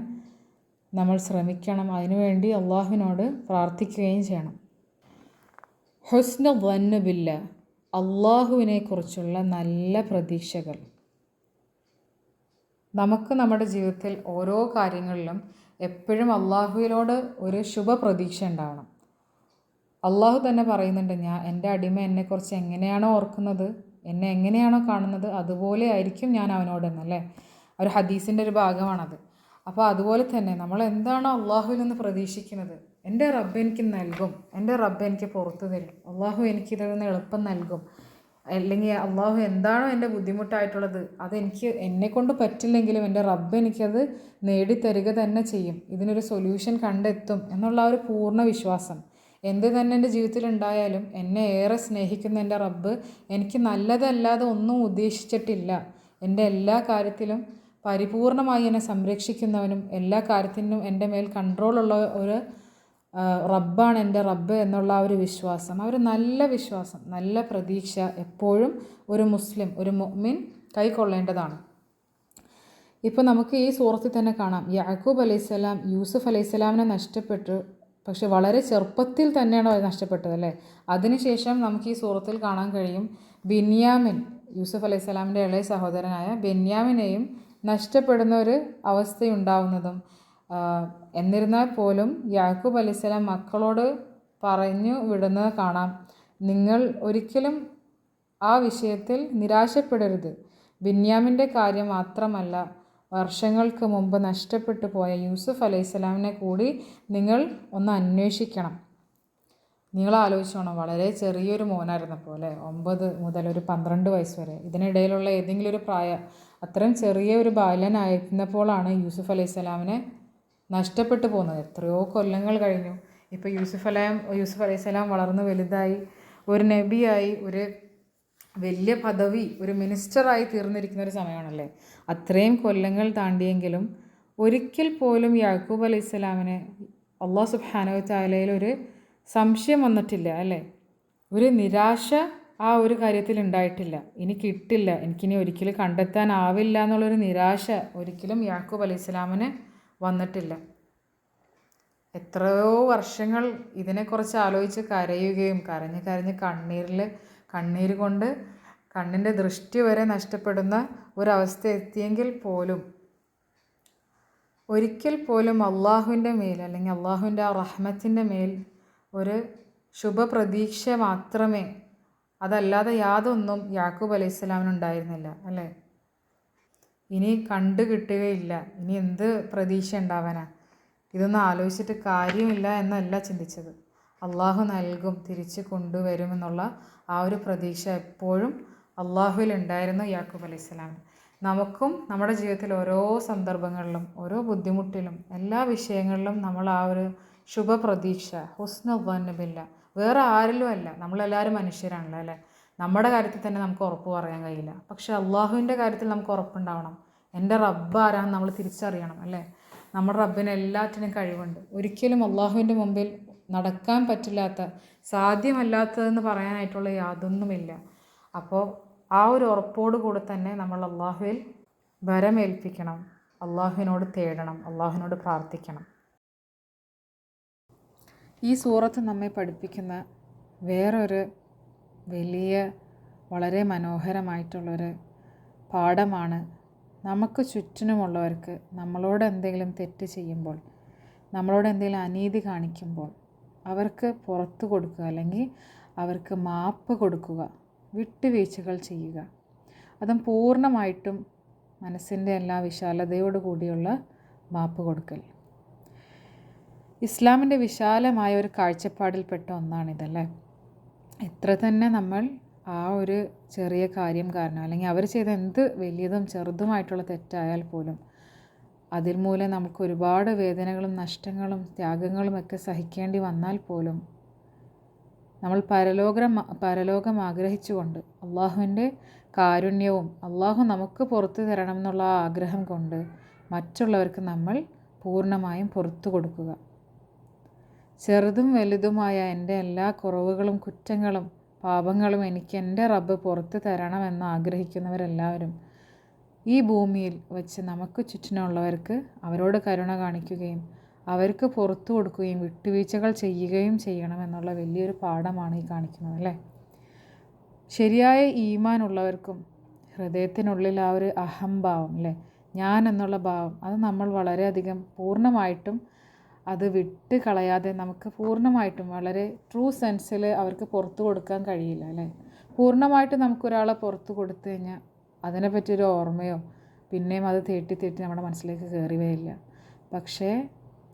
നമ്മൾ ശ്രമിക്കണം. അതിനുവേണ്ടി അള്ളാഹുവിനോട് പ്രാർത്ഥിക്കുകയും ചെയ്യണം. ഹുസ്ന ദന്ന ബില്ലാ, അള്ളാഹുവിനെക്കുറിച്ചുള്ള നല്ല പ്രതീക്ഷകൾ. നമുക്ക് നമ്മുടെ ജീവിതത്തിൽ ഓരോ കാര്യങ്ങളിലും എപ്പോഴും അള്ളാഹുവിനോട് ഒരു ശുഭ പ്രതീക്ഷ ഉണ്ടാവണം. അള്ളാഹു തന്നെ പറയുന്നുണ്ട്, എൻ്റെ അടിമ എന്നെക്കുറിച്ച് എങ്ങനെയാണോ ഓർക്കുന്നത്, എന്നെ എങ്ങനെയാണോ കാണുന്നത്, അതുപോലെ ആയിരിക്കും ഞാൻ അവനോടെന്നല്ലേ. ഒരു ഹദീസിൻ്റെ ഒരു ഭാഗമാണത്. അപ്പോൾ അതുപോലെ തന്നെ നമ്മൾ എന്താണോ അള്ളാഹുവിൽ നിന്ന് പ്രതീക്ഷിക്കുന്നത്, എൻ്റെ റബ്ബ് എനിക്ക് നൽകും, എൻ്റെ റബ്ബ് എനിക്ക് പുറത്തു തരും, അള്ളാഹു എനിക്കിതിൽ നിന്ന് എളുപ്പം നൽകും, അല്ലെങ്കിൽ അള്ളാഹു എന്താണോ എൻ്റെ ബുദ്ധിമുട്ടായിട്ടുള്ളത് അതെനിക്ക് എന്നെക്കൊണ്ട് പറ്റില്ലെങ്കിലും എൻ്റെ റബ്ബ് എനിക്കത് നേടിത്തരിക തന്നെ ചെയ്യും, ഇതിനൊരു സൊല്യൂഷൻ കണ്ടെത്തും എന്നുള്ള ഒരു പൂർണ്ണ വിശ്വാസം. എന്ത് തന്നെ എൻ്റെ ജീവിതത്തിൽ ഉണ്ടായാലും എന്നെ ഏറെ സ്നേഹിക്കുന്ന എൻ്റെ റബ്ബ് എനിക്ക് നല്ലതല്ലാതെ ഒന്നും ഉദ്ദേശിച്ചിട്ടില്ല, എൻ്റെ എല്ലാ കാര്യത്തിലും പരിപൂർണമായി എന്നെ സംരക്ഷിക്കുന്നവനും എല്ലാ കാര്യത്തിനും എൻ്റെ മേൽ കൺട്രോളുള്ള ഒരു റബ്ബാണ് എൻ്റെ റബ്ബ് എന്നുള്ള ഒരു വിശ്വാസം, ആ ഒരു നല്ല വിശ്വാസം, നല്ല പ്രതീക്ഷ എപ്പോഴും ഒരു മുസ്ലിം, ഒരു മുഅ്മിൻ കൈക്കൊള്ളേണ്ടതാണ്. ഇപ്പോൾ നമുക്ക് ഈ സൂറത്തിൽ തന്നെ കാണാം, യാക്കൂബ് അലൈഹിസ്സലാം യൂസുഫ് അലൈഹിസ്സലാമിനെ നഷ്ടപ്പെട്ടു. പക്ഷെ വളരെ ചെറുപ്പത്തിൽ തന്നെയാണ് അവർ നഷ്ടപ്പെട്ടത് അല്ലേ. അതിനുശേഷം നമുക്ക് ഈ സൂറത്തിൽ കാണാൻ കഴിയും ബെന്യാമിൻ, യൂസുഫ് അലൈഹിസ്സലാമിൻ്റെ ഇളയ സഹോദരനായ ബെന്യാമിനെയും നഷ്ടപ്പെടുന്ന ഒരു അവസ്ഥയുണ്ടാവുന്നതും. എന്നിരുന്നാൽ പോലും യാക്കൂബ് അലൈഹിസ്സലാം മക്കളോട് പറഞ്ഞു വിടുന്നത് കാണാം, നിങ്ങൾ ഒരിക്കലും ആ വിഷയത്തിൽ നിരാശപ്പെടരുത്. ബെന്യാമിൻ്റെ കാര്യം മാത്രമല്ല, വർഷങ്ങൾക്ക് മുമ്പ് നഷ്ടപ്പെട്ടു പോയ യൂസുഫ് അലൈഹിസ്സലാമിനെ കൂടി നിങ്ങൾ ഒന്ന് അന്വേഷിക്കണം. നിങ്ങൾ ആലോചിച്ചോണം, വളരെ ചെറിയൊരു മോനായിരുന്നപ്പോൾ അല്ലേ, 9 മുതൽ ഒരു 12 വയസ്സ് വരെ, ഇതിനിടയിലുള്ള ഏതെങ്കിലും ഒരു അത്രയും ചെറിയ ഒരു ബാലനായിരുന്നപ്പോഴാണ് യൂസുഫ് അലൈഹിസ്സലാമിനെ നഷ്ടപ്പെട്ടു പോകുന്നത്. എത്രയോ കൊല്ലങ്ങൾ കഴിഞ്ഞു. ഇപ്പോൾ യൂസുഫ് അലൈഹിസ്സലാം വളർന്ന് വലുതായി ഒരു നബിയായി, ഒരു വലിയ പദവി, ഒരു മിനിസ്റ്ററായി തീർന്നിരിക്കുന്ന ഒരു സമയമാണല്ലേ. അത്രയും കൊല്ലങ്ങൾ താണ്ടിയെങ്കിലും ഒരിക്കൽ പോലും യാക്കൂബ് അലൈഹിസ്സലാമിന് അല്ലാഹു സുബ്ഹാനഹു വ തആലയിൽ ഒരു സംശയം വന്നിട്ടില്ല അല്ലേ. ഒരു നിരാശ ആ ഒരു കാര്യത്തിൽ ഉണ്ടായിട്ടില്ല. ഇനി കിട്ടില്ല, എനിക്കിനി ഒരിക്കലും കണ്ടെത്താനാവില്ല എന്നുള്ളൊരു നിരാശ ഒരിക്കലും യാക്കൂബ് അലൈഹിസ്സലാമിന് വന്നിട്ടില്ല. എത്രയോ വർഷങ്ങൾ ഇതിനെക്കുറിച്ച് ആലോചിച്ച് കരയുകയും കരഞ്ഞ് കണ്ണീര് കൊണ്ട് കണ്ണിൻ്റെ ദൃഷ്ടി വരെ നഷ്ടപ്പെടുന്ന ഒരവസ്ഥ എത്തിയെങ്കിൽ പോലും ഒരിക്കൽ പോലും അള്ളാഹുവിൻ്റെ മേൽ, അല്ലെങ്കിൽ അള്ളാഹുവിൻ്റെ ആ റഹ്മത്തിൻ്റെ മേൽ ഒരു ശുഭപ്രതീക്ഷ മാത്രമേ, അതല്ലാതെ യാതൊന്നും യാക്കൂബ് അലൈഹിസ്സലാമിനുണ്ടായിരുന്നില്ല അല്ലേ. ഇനി കണ്ടു കിട്ടുകയില്ല, ഇനി എന്ത് പ്രതീക്ഷ ഉണ്ടാവാനാ, ഇതൊന്നും ആലോചിച്ചിട്ട് കാര്യമില്ല എന്നല്ല ചിന്തിച്ചത്. അള്ളാഹു നൽകും, തിരിച്ച് കൊണ്ടുവരുമെന്നുള്ള ആ ഒരു പ്രതീക്ഷ എപ്പോഴും അള്ളാഹുവിൽ ഉണ്ടായിരുന്നു യാക്കൂബ് അലൈഹിസ്സലാമിന്. നമുക്കും നമ്മുടെ ജീവിതത്തിൽ ഓരോ സന്ദർഭങ്ങളിലും ഓരോ ബുദ്ധിമുട്ടിലും എല്ലാ വിഷയങ്ങളിലും നമ്മൾ ആ ഒരു ശുഭപ്രതീക്ഷ, ഹുസ്ന ദന്ന ബില്ലാ, വേറെ ആരിലും അല്ല, നമ്മളെല്ലാവരും മനുഷ്യരാണല്ലോ അല്ലേ. നമ്മുടെ കാര്യത്തിൽ തന്നെ നമുക്ക് ഉറപ്പ് പറയാൻ കഴിയില്ല, പക്ഷെ അള്ളാഹുവിൻ്റെ കാര്യത്തിൽ നമുക്ക് ഉറപ്പുണ്ടാവണം. എൻ്റെ റബ്ബ് ആരാന്ന് നമ്മൾ തിരിച്ചറിയണം അല്ലേ. നമ്മുടെ റബ്ബിന് എല്ലാറ്റിനും കഴിവുണ്ട്. ഒരിക്കലും അള്ളാഹുവിൻ്റെ മുമ്പിൽ നടക്കാൻ പറ്റില്ലാത്ത, സാധ്യമല്ലാത്തതെന്ന് പറയാനായിട്ടുള്ള യാതൊന്നുമില്ല. അപ്പോൾ ആ ഒരു ഉറപ്പോടു കൂടെ തന്നെ നമ്മൾ അള്ളാഹുവിൽ ഭരമേൽപ്പിക്കണം, അള്ളാഹുവിനോട് തേടണം, അള്ളാഹുവിനോട് പ്രാർത്ഥിക്കണം. ഈ സൂറത്ത് നമ്മെ പഠിപ്പിക്കുന്ന വേറൊരു വലിയ വളരെ മനോഹരമായിട്ടുള്ളൊരു പാഠമാണ്, നമുക്ക് ചുറ്റിനുമുള്ളവർക്ക് നമ്മളോട് എന്തെങ്കിലും തെറ്റ് ചെയ്യുമ്പോൾ, നമ്മളോട് എന്തെങ്കിലും അനീതി കാണിക്കുമ്പോൾ അവർക്ക് പുറത്തു കൊടുക്കുക, അല്ലെങ്കിൽ അവർക്ക് മാപ്പ് കൊടുക്കുക, വിട്ടുവീഴ്ചകൾ ചെയ്യുക. അതും പൂർണ്ണമായിട്ടും മനസ്സിൻ്റെ എല്ലാ വിശാലതയോടു കൂടിയുള്ള മാപ്പ് കൊടുക്കൽ. ഇസ്ലാമിൻ്റെ വിശാലമായ ഒരു കാഴ്ചപ്പാടിൽപ്പെട്ട ഒന്നാണിതല്ലേ. എത്ര തന്നെ നമ്മൾ ആ ഒരു ചെറിയ കാര്യം കാരണം, അല്ലെങ്കിൽ അവർ ചെയ്ത എന്ത് വലിയതും ചെറുതുമായിട്ടുള്ള തെറ്റായാൽ പോലും അതിൽ മൂലം നമുക്ക് ഒരുപാട് വേദനകളും നഷ്ടങ്ങളും ത്യാഗങ്ങളും ഒക്കെ സഹിക്കേണ്ടി വന്നാൽ പോലും നമ്മൾ പരലോകം ആഗ്രഹിച്ചുകൊണ്ട്, അള്ളാഹുവിൻ്റെ കാരുണ്യവും അള്ളാഹു നമുക്ക് പുറത്തു തരണം എന്നുള്ള ആഗ്രഹം കൊണ്ട് മറ്റുള്ളവർക്ക് നമ്മൾ പൂർണ്ണമായും പുറത്തു കൊടുക്കുക. ചെറുതും വലുതുമായ എൻ്റെ എല്ലാ കുറവുകളും കുറ്റങ്ങളും പാപങ്ങളും എനിക്ക് എൻ്റെ റബ്ബ് പുറത്ത് തരണമെന്ന് ആഗ്രഹിക്കുന്നവരെല്ലാവരും ഈ ഭൂമിയിൽ വച്ച് നമുക്ക് ചുറ്റിനുള്ളവർക്ക് അവരോട് കരുണ കാണിക്കുകയും അവർക്ക് പുറത്തു കൊടുക്കുകയും വിട്ടുവീഴ്ചകൾ ചെയ്യുകയും ചെയ്യണമെന്നുള്ള വലിയൊരു പാഠമാണ് ഈ കാണിക്കുന്നത് അല്ലേ. ശരിയായ ഈമാൻ ഉള്ളവർക്കും ഹൃദയത്തിനുള്ളിൽ ആ ഒരു അഹംഭാവം അല്ലേ, ഞാൻ എന്നുള്ള ഭാവം, അത് നമ്മൾ വളരെയധികം പൂർണ്ണമായിട്ടും അത് വിട്ട് കളയാതെ നമുക്ക് പൂർണ്ണമായിട്ടും വളരെ ട്രൂ സെൻസിൽ അവർക്ക് പുറത്തു കൊടുക്കാൻ കഴിയില്ല അല്ലേ. പൂർണ്ണമായിട്ടും നമുക്കൊരാളെ പുറത്തു കൊടുത്തു കഴിഞ്ഞാൽ അതിനെപ്പറ്റിയൊരു ഓർമ്മയോ പിന്നെയും അത് തേട്ടി നമ്മുടെ മനസ്സിലേക്ക് കയറി വരില്ല. പക്ഷേ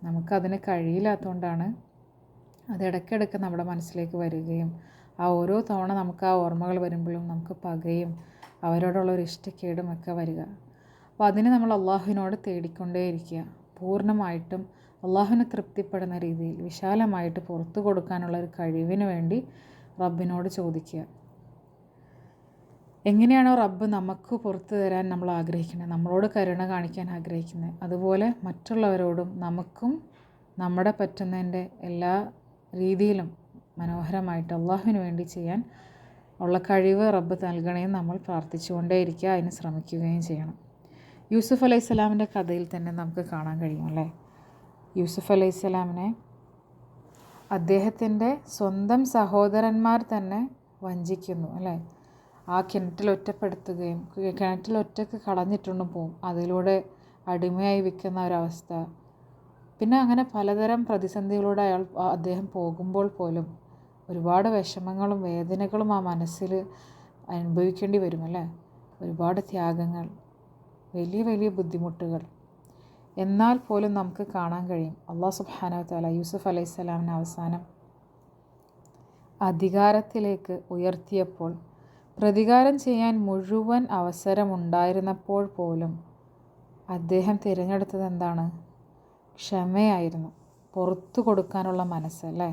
നമുക്കതിന് കഴിയില്ലാത്തതുകൊണ്ടാണ് അത് ഇടയ്ക്കിടയ്ക്ക് നമ്മുടെ മനസ്സിലേക്ക് വരികയും ആ ഓരോ തവണ നമുക്ക് ആ ഓർമ്മകൾ വരുമ്പോഴും നമുക്ക് പകയും അവരോടുള്ള ഒരു ഇഷ്ടക്കേടും ഒക്കെ വരിക. അപ്പോൾ അതിന് നമ്മൾ അള്ളാഹുവിനോട് തേടിക്കൊണ്ടേയിരിക്കുക. പൂർണ്ണമായിട്ടും അള്ളാഹുവിനെ തൃപ്തിപ്പെടുന്ന രീതിയിൽ വിശാലമായിട്ട് പുറത്തു കൊടുക്കാനുള്ള ഒരു കഴിവിന് വേണ്ടി റബ്ബിനോട് ചോദിക്കുക. എങ്ങനെയാണോ റബ്ബ് നമുക്ക് പുറത്തു തരാൻ നമ്മൾ ആഗ്രഹിക്കുന്നത്, നമ്മളോട് കരുണ കാണിക്കാൻ ആഗ്രഹിക്കുന്നത്, അതുപോലെ മറ്റുള്ളവരോടും നമുക്കും നമ്മുടെ പറ്റുന്നതിൻ്റെ എല്ലാ രീതിയിലും മനോഹരമായിട്ട് അള്ളാഹുവിന് വേണ്ടി ചെയ്യാൻ ഉള്ള കഴിവ് റബ്ബ് നൽകണമെന്ന് നമ്മൾ പ്രാർത്ഥിച്ചുകൊണ്ടേയിരിക്കുക, അതിന് ശ്രമിക്കുകയും ചെയ്യണം. യൂസുഫ് അലൈഹിസ്സലാമിൻ്റെ കഥയിൽ തന്നെ നമുക്ക് കാണാൻ കഴിയും അല്ലേ. യൂസുഫ് അലൈഹിസ്സലാമിനെ അദ്ദേഹത്തിൻ്റെ സ്വന്തം സഹോദരന്മാർ തന്നെ വഞ്ചിക്കുന്നു അല്ലേ. ആ കിണറ്റിൽ ഒറ്റപ്പെടുത്തുകയും കിണറ്റിൽ ഒറ്റക്ക് കളഞ്ഞിട്ടുണ്ടും പോവും, അതിലൂടെ അടിമയായി വിൽക്കുന്ന ഒരവസ്ഥ. പിന്നെ അങ്ങനെ പലതരം പ്രതിസന്ധികളൂടെ അദ്ദേഹം പോകുമ്പോൾ പോലും ഒരുപാട് വിഷമങ്ങളും വേദനകളും ആ മനസ്സിൽ അനുഭവിക്കേണ്ടി വരുമല്ലേ. ഒരുപാട് ത്യാഗങ്ങൾ, വലിയ വലിയ ബുദ്ധിമുട്ടുകൾ. എന്നാൽ പോലും നമുക്ക് കാണാൻ കഴിയും അല്ലാഹു സുബ്ഹാനഹു വ തആല യൂസുഫ് അലൈഹിസ്സലാമിനെ അവസാനം അധികാരത്തിലേക്ക് ഉയർത്തിയപ്പോൾ പ്രതികാരം ചെയ്യാൻ മുഴുവൻ അവസരമുണ്ടായിരുന്നപ്പോൾ പോലും അദ്ദേഹം തിരഞ്ഞെടുത്തത് എന്താണ്? ക്ഷമയായിരുന്നു, പുറത്തു കൊടുക്കാനുള്ള മനസ്സല്ലേ.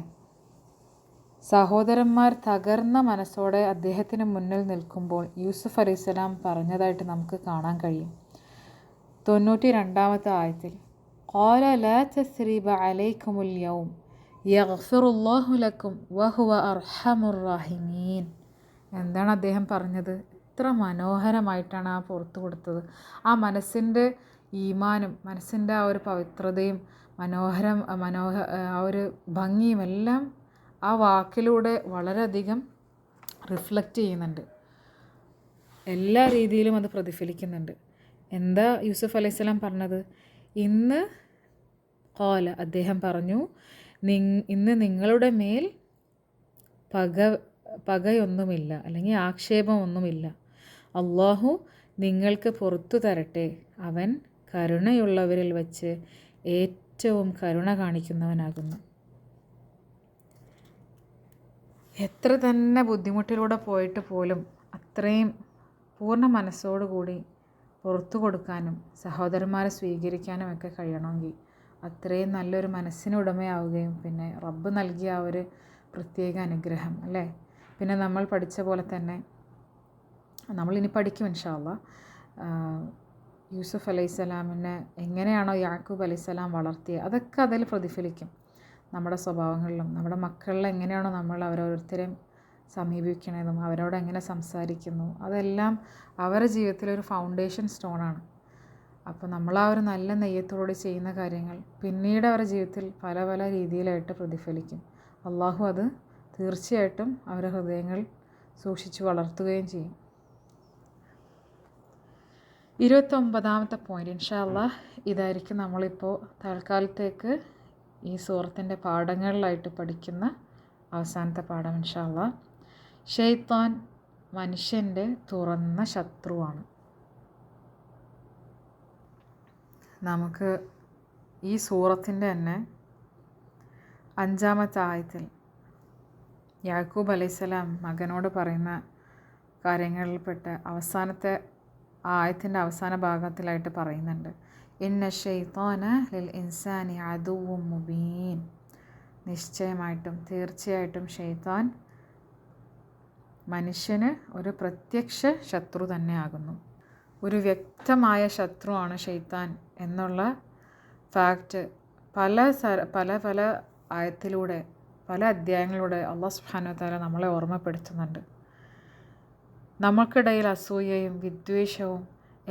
സഹോദരന്മാർ തകർന്ന മനസ്സോടെ അദ്ദേഹത്തിന് മുന്നിൽ നിൽക്കുമ്പോൾ യൂസുഫ് അലൈഹിസ്സലാം പറഞ്ഞതായിട്ട് നമുക്ക് കാണാൻ കഴിയും. 92-ാമത്തെ ആയത്തിൽ ഖാല ലാ തസ്രിബ അലൈക്കുമുൽ യൗം യഗ്ഫിറുല്ലാഹു ലക്കും വഹുവ അർഹമുർ റഹീമീൻ. എന്താണ് അദ്ദേഹം പറഞ്ഞത്? എത്ര മനോഹരമായിട്ടാണ് ആ പുറത്തു കൊടുത്തത്. ആ മനസ്സിൻ്റെ ഈമാനും മനസ്സിൻ്റെ ആ ഒരു പവിത്രതയും ആ ഒരു ഭംഗിയും എല്ലാം ആ വാക്കിലൂടെ വളരെയധികം റിഫ്ലക്റ്റ് ചെയ്യുന്നുണ്ട്. എല്ലാ രീതിയിലും അത് പ്രതിഫലിക്കുന്നുണ്ട്. എന്താ യൂസുഫ് അലൈഹിസ്സലാം പറഞ്ഞത്? ഇന്ന് ഖാല അദ്ദേഹം പറഞ്ഞു, ഇന്ന് നിങ്ങളുടെ മേൽ പകയൊന്നുമില്ല, അല്ലെങ്കിൽ ആക്ഷേപമൊന്നുമില്ല. അള്ളാഹു നിങ്ങൾക്ക് പുറത്തു തരട്ടെ, അവൻ കരുണയുള്ളവരിൽ വച്ച് ഏറ്റവും കരുണ കാണിക്കുന്നവനാകുന്നു. എത്ര തന്നെ ബുദ്ധിമുട്ടിലൂടെ പോയിട്ട് പോലും അത്രയും പൂർണ്ണ മനസ്സോടുകൂടി പുറത്തു കൊടുക്കാനും സഹോദരന്മാരെ സ്വീകരിക്കാനും ഒക്കെ കഴിയണമെങ്കിൽ അത്രയും നല്ലൊരു മനസ്സിന് ഉടമയാവുകയും പിന്നെ റബ്ബ് നൽകിയ ആ ഒരു പ്രത്യേക അനുഗ്രഹം അല്ലേ. പിന്നെ നമ്മൾ പഠിച്ച പോലെ തന്നെ നമ്മളിനി പഠിക്കും ഇൻഷാ അല്ലാഹ്. യൂസുഫ് അലൈഹിസ്സലാമിനെ എങ്ങനെയാണോ യാക്കൂബ് അലൈഹിസ്സലാം വളർത്തിയത് അതൊക്കെ അതിൽ പ്രതിഫലിക്കും. നമ്മുടെ സ്വഭാവങ്ങളിലും നമ്മുടെ മക്കളിൽ എങ്ങനെയാണോ നമ്മൾ അവരോരുത്തരെയും സമീപിക്കണതും അവരോട് എങ്ങനെ സംസാരിക്കുന്നു അതെല്ലാം അവരുടെ ജീവിതത്തിലൊരു ഫൗണ്ടേഷൻ സ്റ്റോണാണ്. അപ്പോൾ നമ്മൾ ആ ഒരു നല്ല നെയ്യത്തോടെ ചെയ്യുന്ന കാര്യങ്ങൾ പിന്നീട് അവരുടെ ജീവിതത്തിൽ പല പല രീതിയിലായിട്ട് പ്രതിഫലിക്കും. അള്ളാഹു അത് തീർച്ചയായിട്ടും അവരുടെ ഹൃദയങ്ങൾ സൂക്ഷിച്ചു വളർത്തുകയും ചെയ്യും. 29-ാമത്തെ പോയിന്റ് ഇൻഷാ അല്ലാഹ് ഇതായിരിക്കും നമ്മളിപ്പോൾ തൽക്കാലത്തേക്ക് ഈ സൂറത്തിൻ്റെ പാഠങ്ങളിലായിട്ട് പഠിക്കുന്ന അവസാനത്തെ പാഠം ഇൻഷാ അല്ലാഹ്. ശൈത്താൻ മനുഷ്യൻ്റെ തുറന്ന ശത്രുവാണ്. നമുക്ക് ഈ സൂറത്തിൻ്റെ തന്നെ 5-ാമത്തെ ആയത്തിൽ യാക്കൂബ് അലൈഹിസ്സലാം മകനോട് പറയുന്ന കാര്യങ്ങളിൽപ്പെട്ട അവസാനത്തെ ആയത്തിൻ്റെ അവസാന ഭാഗത്തിലായിട്ട് പറയുന്നുണ്ട്, ഇന്ന ശൈത്താന ലിൽ ഇൻസാനി അദുവ്വും മുബീൻ. നിശ്ചയമായിട്ടും തീർച്ചയായിട്ടും ശൈത്താൻ മനുഷ്യന് ഒരു പ്രത്യക്ഷ ശത്രു തന്നെയാകുന്നു. ഒരു വ്യക്തമായ ശത്രുവാണ് ശൈത്താൻ എന്നുള്ള ഫാക്റ്റ് പല പല ആയത്തിലൂടെ പല അധ്യായങ്ങളിലൂടെ അള്ളാഹു സുബ്ഹാനഹു വ തആല നമ്മളെ ഓർമ്മപ്പെടുത്തുന്നുണ്ട്. നമുക്കിടയിൽ അസൂയയും വിദ്വേഷവും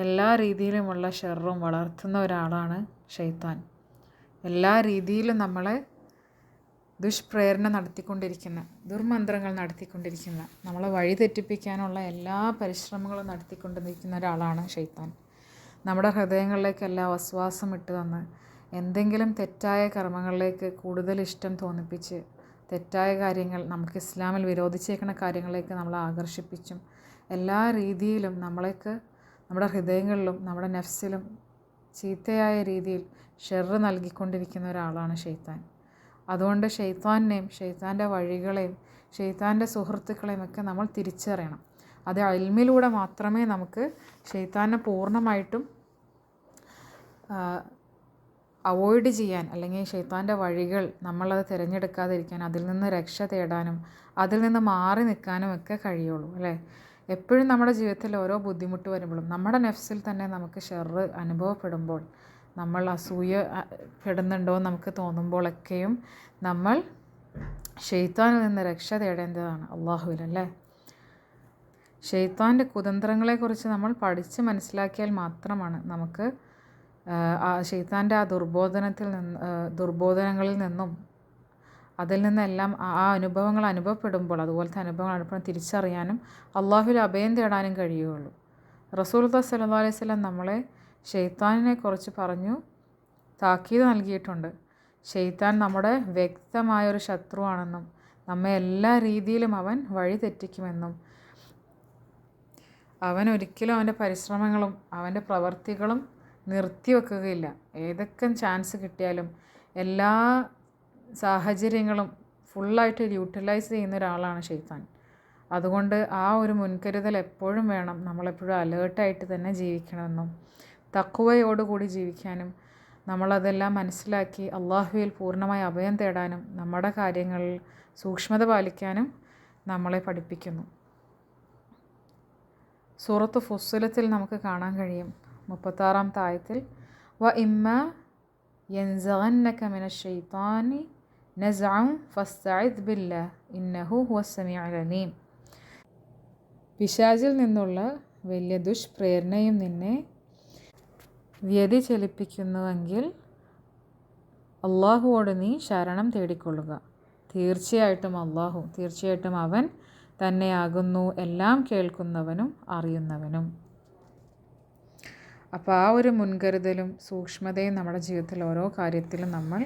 എല്ലാ രീതിയിലുമുള്ള ഷർറും വളർത്തുന്ന ഒരാളാണ് ശൈത്താൻ. എല്ലാ രീതിയിലും നമ്മളെ ദുഷ്പ്രേരണ നടത്തിക്കൊണ്ടിരിക്കുന്ന, ദുർമന്ത്രങ്ങൾ നടത്തിക്കൊണ്ടിരിക്കുന്ന, നമ്മളെ വഴി തെറ്റിപ്പിക്കാനുള്ള എല്ലാ പരിശ്രമങ്ങളും നടത്തിക്കൊണ്ടിരിക്കുന്ന ഒരാളാണ് ശൈത്താൻ. നമ്മുടെ ഹൃദയങ്ങളിലേക്കെല്ലാം വസ്വാസം ഇട്ട് തന്ന് എന്തെങ്കിലും തെറ്റായ കർമ്മങ്ങളിലേക്ക് കൂടുതൽ ഇഷ്ടം തോന്നിപ്പിച്ച്, തെറ്റായ കാര്യങ്ങൾ, നമുക്ക് ഇസ്ലാമിൽ വിരോധിച്ചേക്കുന്ന കാര്യങ്ങളിലേക്ക് നമ്മളെ ആകർഷിപ്പിച്ചും എല്ലാ രീതിയിലും നമ്മളേക്ക്, നമ്മുടെ ഹൃദയങ്ങളിലും നമ്മുടെ നഫ്സിലും ചീത്തയായ രീതിയിൽ ഷെറ് നൽകിക്കൊണ്ടിരിക്കുന്ന ഒരാളാണ് ശൈത്താൻ. അതുകൊണ്ട് ശൈത്താനെയും ശൈത്താൻ്റെ വഴികളെയും ശൈത്താൻ്റെ സുഹൃത്തുക്കളെയും ഒക്കെ നമ്മൾ തിരിച്ചറിയണം. അത് ഇൽമിലൂടെ മാത്രമേ നമുക്ക് ശൈത്താനെ പൂർണ്ണമായിട്ടും അവോയ്ഡ് ചെയ്യാൻ, അല്ലെങ്കിൽ ശൈത്താൻ്റെ വഴികൾ നമ്മളത് തിരഞ്ഞെടുക്കാതിരിക്കാൻ, അതിൽ നിന്ന് രക്ഷ തേടാനും അതിൽ നിന്ന് മാറി നിൽക്കാനും ഒക്കെ കഴിയുള്ളൂ അല്ലേ. എപ്പോഴും നമ്മുടെ ജീവിതത്തിൽ ഓരോ ബുദ്ധിമുട്ട് വരുമ്പോഴും നമ്മുടെ നഫ്സിൽ തന്നെ നമുക്ക് ഷെറ് അനുഭവപ്പെടുമ്പോൾ, നമ്മൾ അസൂയ പെടുന്നുണ്ടോ നമുക്ക് തോന്നുമ്പോഴൊക്കെയും നമ്മൾ ശൈത്താനിൽ നിന്ന് രക്ഷ തേടേണ്ടതാണ് അള്ളാഹുവിലല്ലേ. ശൈത്താൻ്റെ കുതന്ത്രങ്ങളെക്കുറിച്ച് നമ്മൾ പഠിച്ച് മനസ്സിലാക്കിയാൽ മാത്രമാണ് നമുക്ക് ശൈത്താൻ്റെ ആ ദുർബോധനങ്ങളിൽ നിന്നും അതിൽ നിന്നെല്ലാം ആ അനുഭവങ്ങൾ അനുഭവപ്പെടുമ്പോൾ, അതുപോലത്തെ അനുഭവങ്ങൾ അനുഭവം തിരിച്ചറിയാനും അള്ളാഹുവിൽ അഭയം തേടാനും കഴിയുകയുള്ളൂ. റസൂലുള്ളാഹി സ്വല്ലല്ലാഹു അലൈഹി വസല്ലം നമ്മളെ ശൈത്താനിനെ കുറിച്ച് പറഞ്ഞു താക്കീത് നൽകിയിട്ടുണ്ട്. ശൈത്താൻ നമ്മുടെ വ്യക്തമായൊരു ശത്രുവാണെന്നും നമ്മെ എല്ലാ രീതിയിലും അവൻ വഴി തെറ്റിക്കുമെന്നും അവൻ ഒരിക്കലും അവൻ്റെ പരിശ്രമങ്ങളും അവൻ്റെ പ്രവർത്തികളും നിർത്തിവെക്കുകയില്ല. ഏതൊക്കെ ചാൻസ് കിട്ടിയാലും എല്ലാ സാഹചര്യങ്ങളും ഫുള്ളായിട്ട് യൂട്ടിലൈസ് ചെയ്യുന്ന ഒരാളാണ് ശൈത്താൻ. അതുകൊണ്ട് ആ ഒരു മുൻകരുതൽ എപ്പോഴും വേണം. നമ്മളെപ്പോഴും അലേർട്ടായിട്ട് തന്നെ ജീവിക്കണമെന്നും തഖ്വയോടുകൂടി ജീവിക്കാനും നമ്മളതെല്ലാം മനസ്സിലാക്കി അള്ളാഹുവിൽ പൂർണ്ണമായി അഭയം തേടാനും നമ്മുടെ കാര്യങ്ങളിൽ സൂക്ഷ്മത പാലിക്കാനും നമ്മളെ പഠിപ്പിക്കുന്നു. സൂറത്ത് ഫുസ്സിലത്തിൽ നമുക്ക് കാണാൻ കഴിയും 36-ാമത്തെ ആയത്തിൽ വ ഇമ്മ യൻസഗന്നക മിനശ് ശൈത്താനി നസ്ഉൻ ഫസ്തഇദ് ബില്ലാഹ് ഇന്നഹു ഹുവസ് സമീഉൽ അലീം. പിശാചിൽ നിന്നുള്ള വലിയ ദുഷ്പ്രേരണയും നിന്നെ വ്യതിചലിപ്പിക്കുന്നുവെങ്കിൽ അള്ളാഹുവോട് നീ ശരണം തേടിക്കൊള്ളുക. തീർച്ചയായിട്ടും അവൻ തന്നെയാകുന്നു എല്ലാം കേൾക്കുന്നവനും അറിയുന്നവനും. അപ്പോൾ ആ ഒരു മുൻകരുതലും സൂക്ഷ്മതയും നമ്മുടെ ജീവിതത്തിൽ ഓരോ കാര്യത്തിലും നമ്മൾ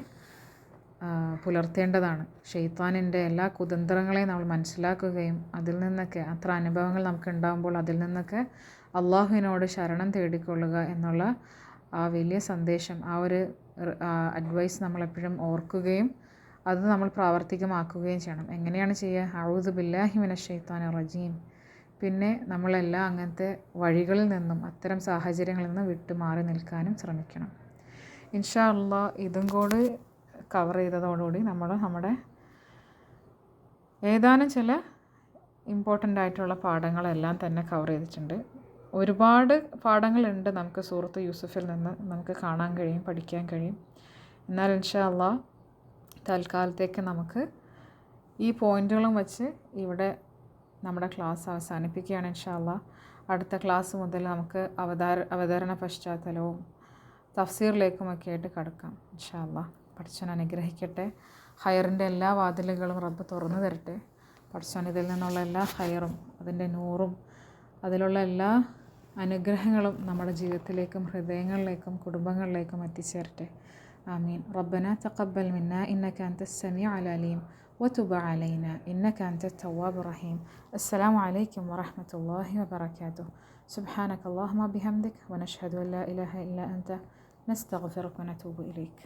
പുലർത്തേണ്ടതാണ്. ശൈത്താനിൻ്റെ എല്ലാ കുതന്ത്രങ്ങളെയും നമ്മൾ മനസ്സിലാക്കുകയും അതിൽ നിന്നൊക്കെ അത്ര അനുഭവങ്ങൾ നമുക്ക് ഉണ്ടാകുമ്പോൾ അതിൽ നിന്നൊക്കെ അള്ളാഹുവിനോട് ശരണം തേടിക്കൊള്ളുക എന്നുള്ള ആ വലിയ സന്ദേശം, ആ ഒരു അഡ്വൈസ് നമ്മളെപ്പോഴും ഓർക്കുകയും അത് നമ്മൾ പ്രാവർത്തികമാക്കുകയും ചെയ്യണം. എങ്ങനെയാണ് ചെയ്യുക? അഊദു ബില്ലാഹി മിനശ് ശൈത്താനിർ റജീം. പിന്നെ നമ്മളെല്ലാം അങ്ങനത്തെ വഴികളിൽ നിന്നും അത്തരം സാഹചര്യങ്ങളിൽ നിന്ന് വിട്ടു മാറി നിൽക്കാനും ശ്രമിക്കണം. ഇൻഷാ അല്ലാഹ് ഇതും കൂടി കവർ ചെയ്തതോടുകൂടി നമ്മൾ നമ്മുടെ ഏതാനും ചില ഇമ്പോർട്ടൻ്റ് ആയിട്ടുള്ള പാഠങ്ങളെല്ലാം തന്നെ കവർ ചെയ്തിട്ടുണ്ട്. ഒരുപാട് പാഠങ്ങളുണ്ട് നമുക്ക് സൂറത്ത് യൂസുഫിൽ നിന്ന് നമുക്ക് കാണാൻ കഴിയും, പഠിക്കാൻ കഴിയും. എന്നാൽ ഇൻഷാ അല്ലാഹ് തൽക്കാലത്തേക്ക് നമുക്ക് ഈ പോയിന്റുകളും വച്ച് ഇവിടെ നമ്മുടെ ക്ലാസ് അവസാനിപ്പിക്കുകയാണ്. ഇൻഷാ അല്ലാഹ് അടുത്ത ക്ലാസ് മുതൽ നമുക്ക് അവതരണ പശ്ചാത്തലവും തഫ്സീറിലേക്കുമൊക്കെ ആയിട്ട് കടക്കാം. ഇൻഷാ അല്ലാഹ് പഠിച്ചവൻ അനുഗ്രഹിക്കട്ടെ. ഹയറിൻ്റെ എല്ലാ വാതിലുകളും റബ്ബ് തുറന്നു തരട്ടെ. പഠിച്ചവൻ ഇതിൽ നിന്നുള്ള എല്ലാ ഹയറും അതിൻ്റെ നൂറും അതിലുള്ള എല്ലാ അനുഗ്രഹങ്ങളും നമ്മുടെ ജീവിതത്തിലേക്കും ഹൃദയങ്ങളിലേക്കും കുടുംബങ്ങളിലേക്കും എത്തിച്ചേരട്ടെ. ആമീൻ. റബ്ബന തഖബ്ബൽ മിന്നാ ഇന്നക അൻതസ് സമീഉൽ അലീം വതുബ് അലൈനാ ഇന്നക അൻതത് തവ്വാബുർ റഹീം. അസ്സലാമു അലൈക്കും വറഹ്മത്തുള്ളാഹി വബറകാതുഹു. സുബ്ഹാനക അല്ലാഹുമ്മ ബിഹംദിക വനശ്ഹദു അൻ ലാ ഇലാഹ ഇല്ലാ അൻത നസ്തഗ്ഫിറുക വനതൂബു ഇലൈക്.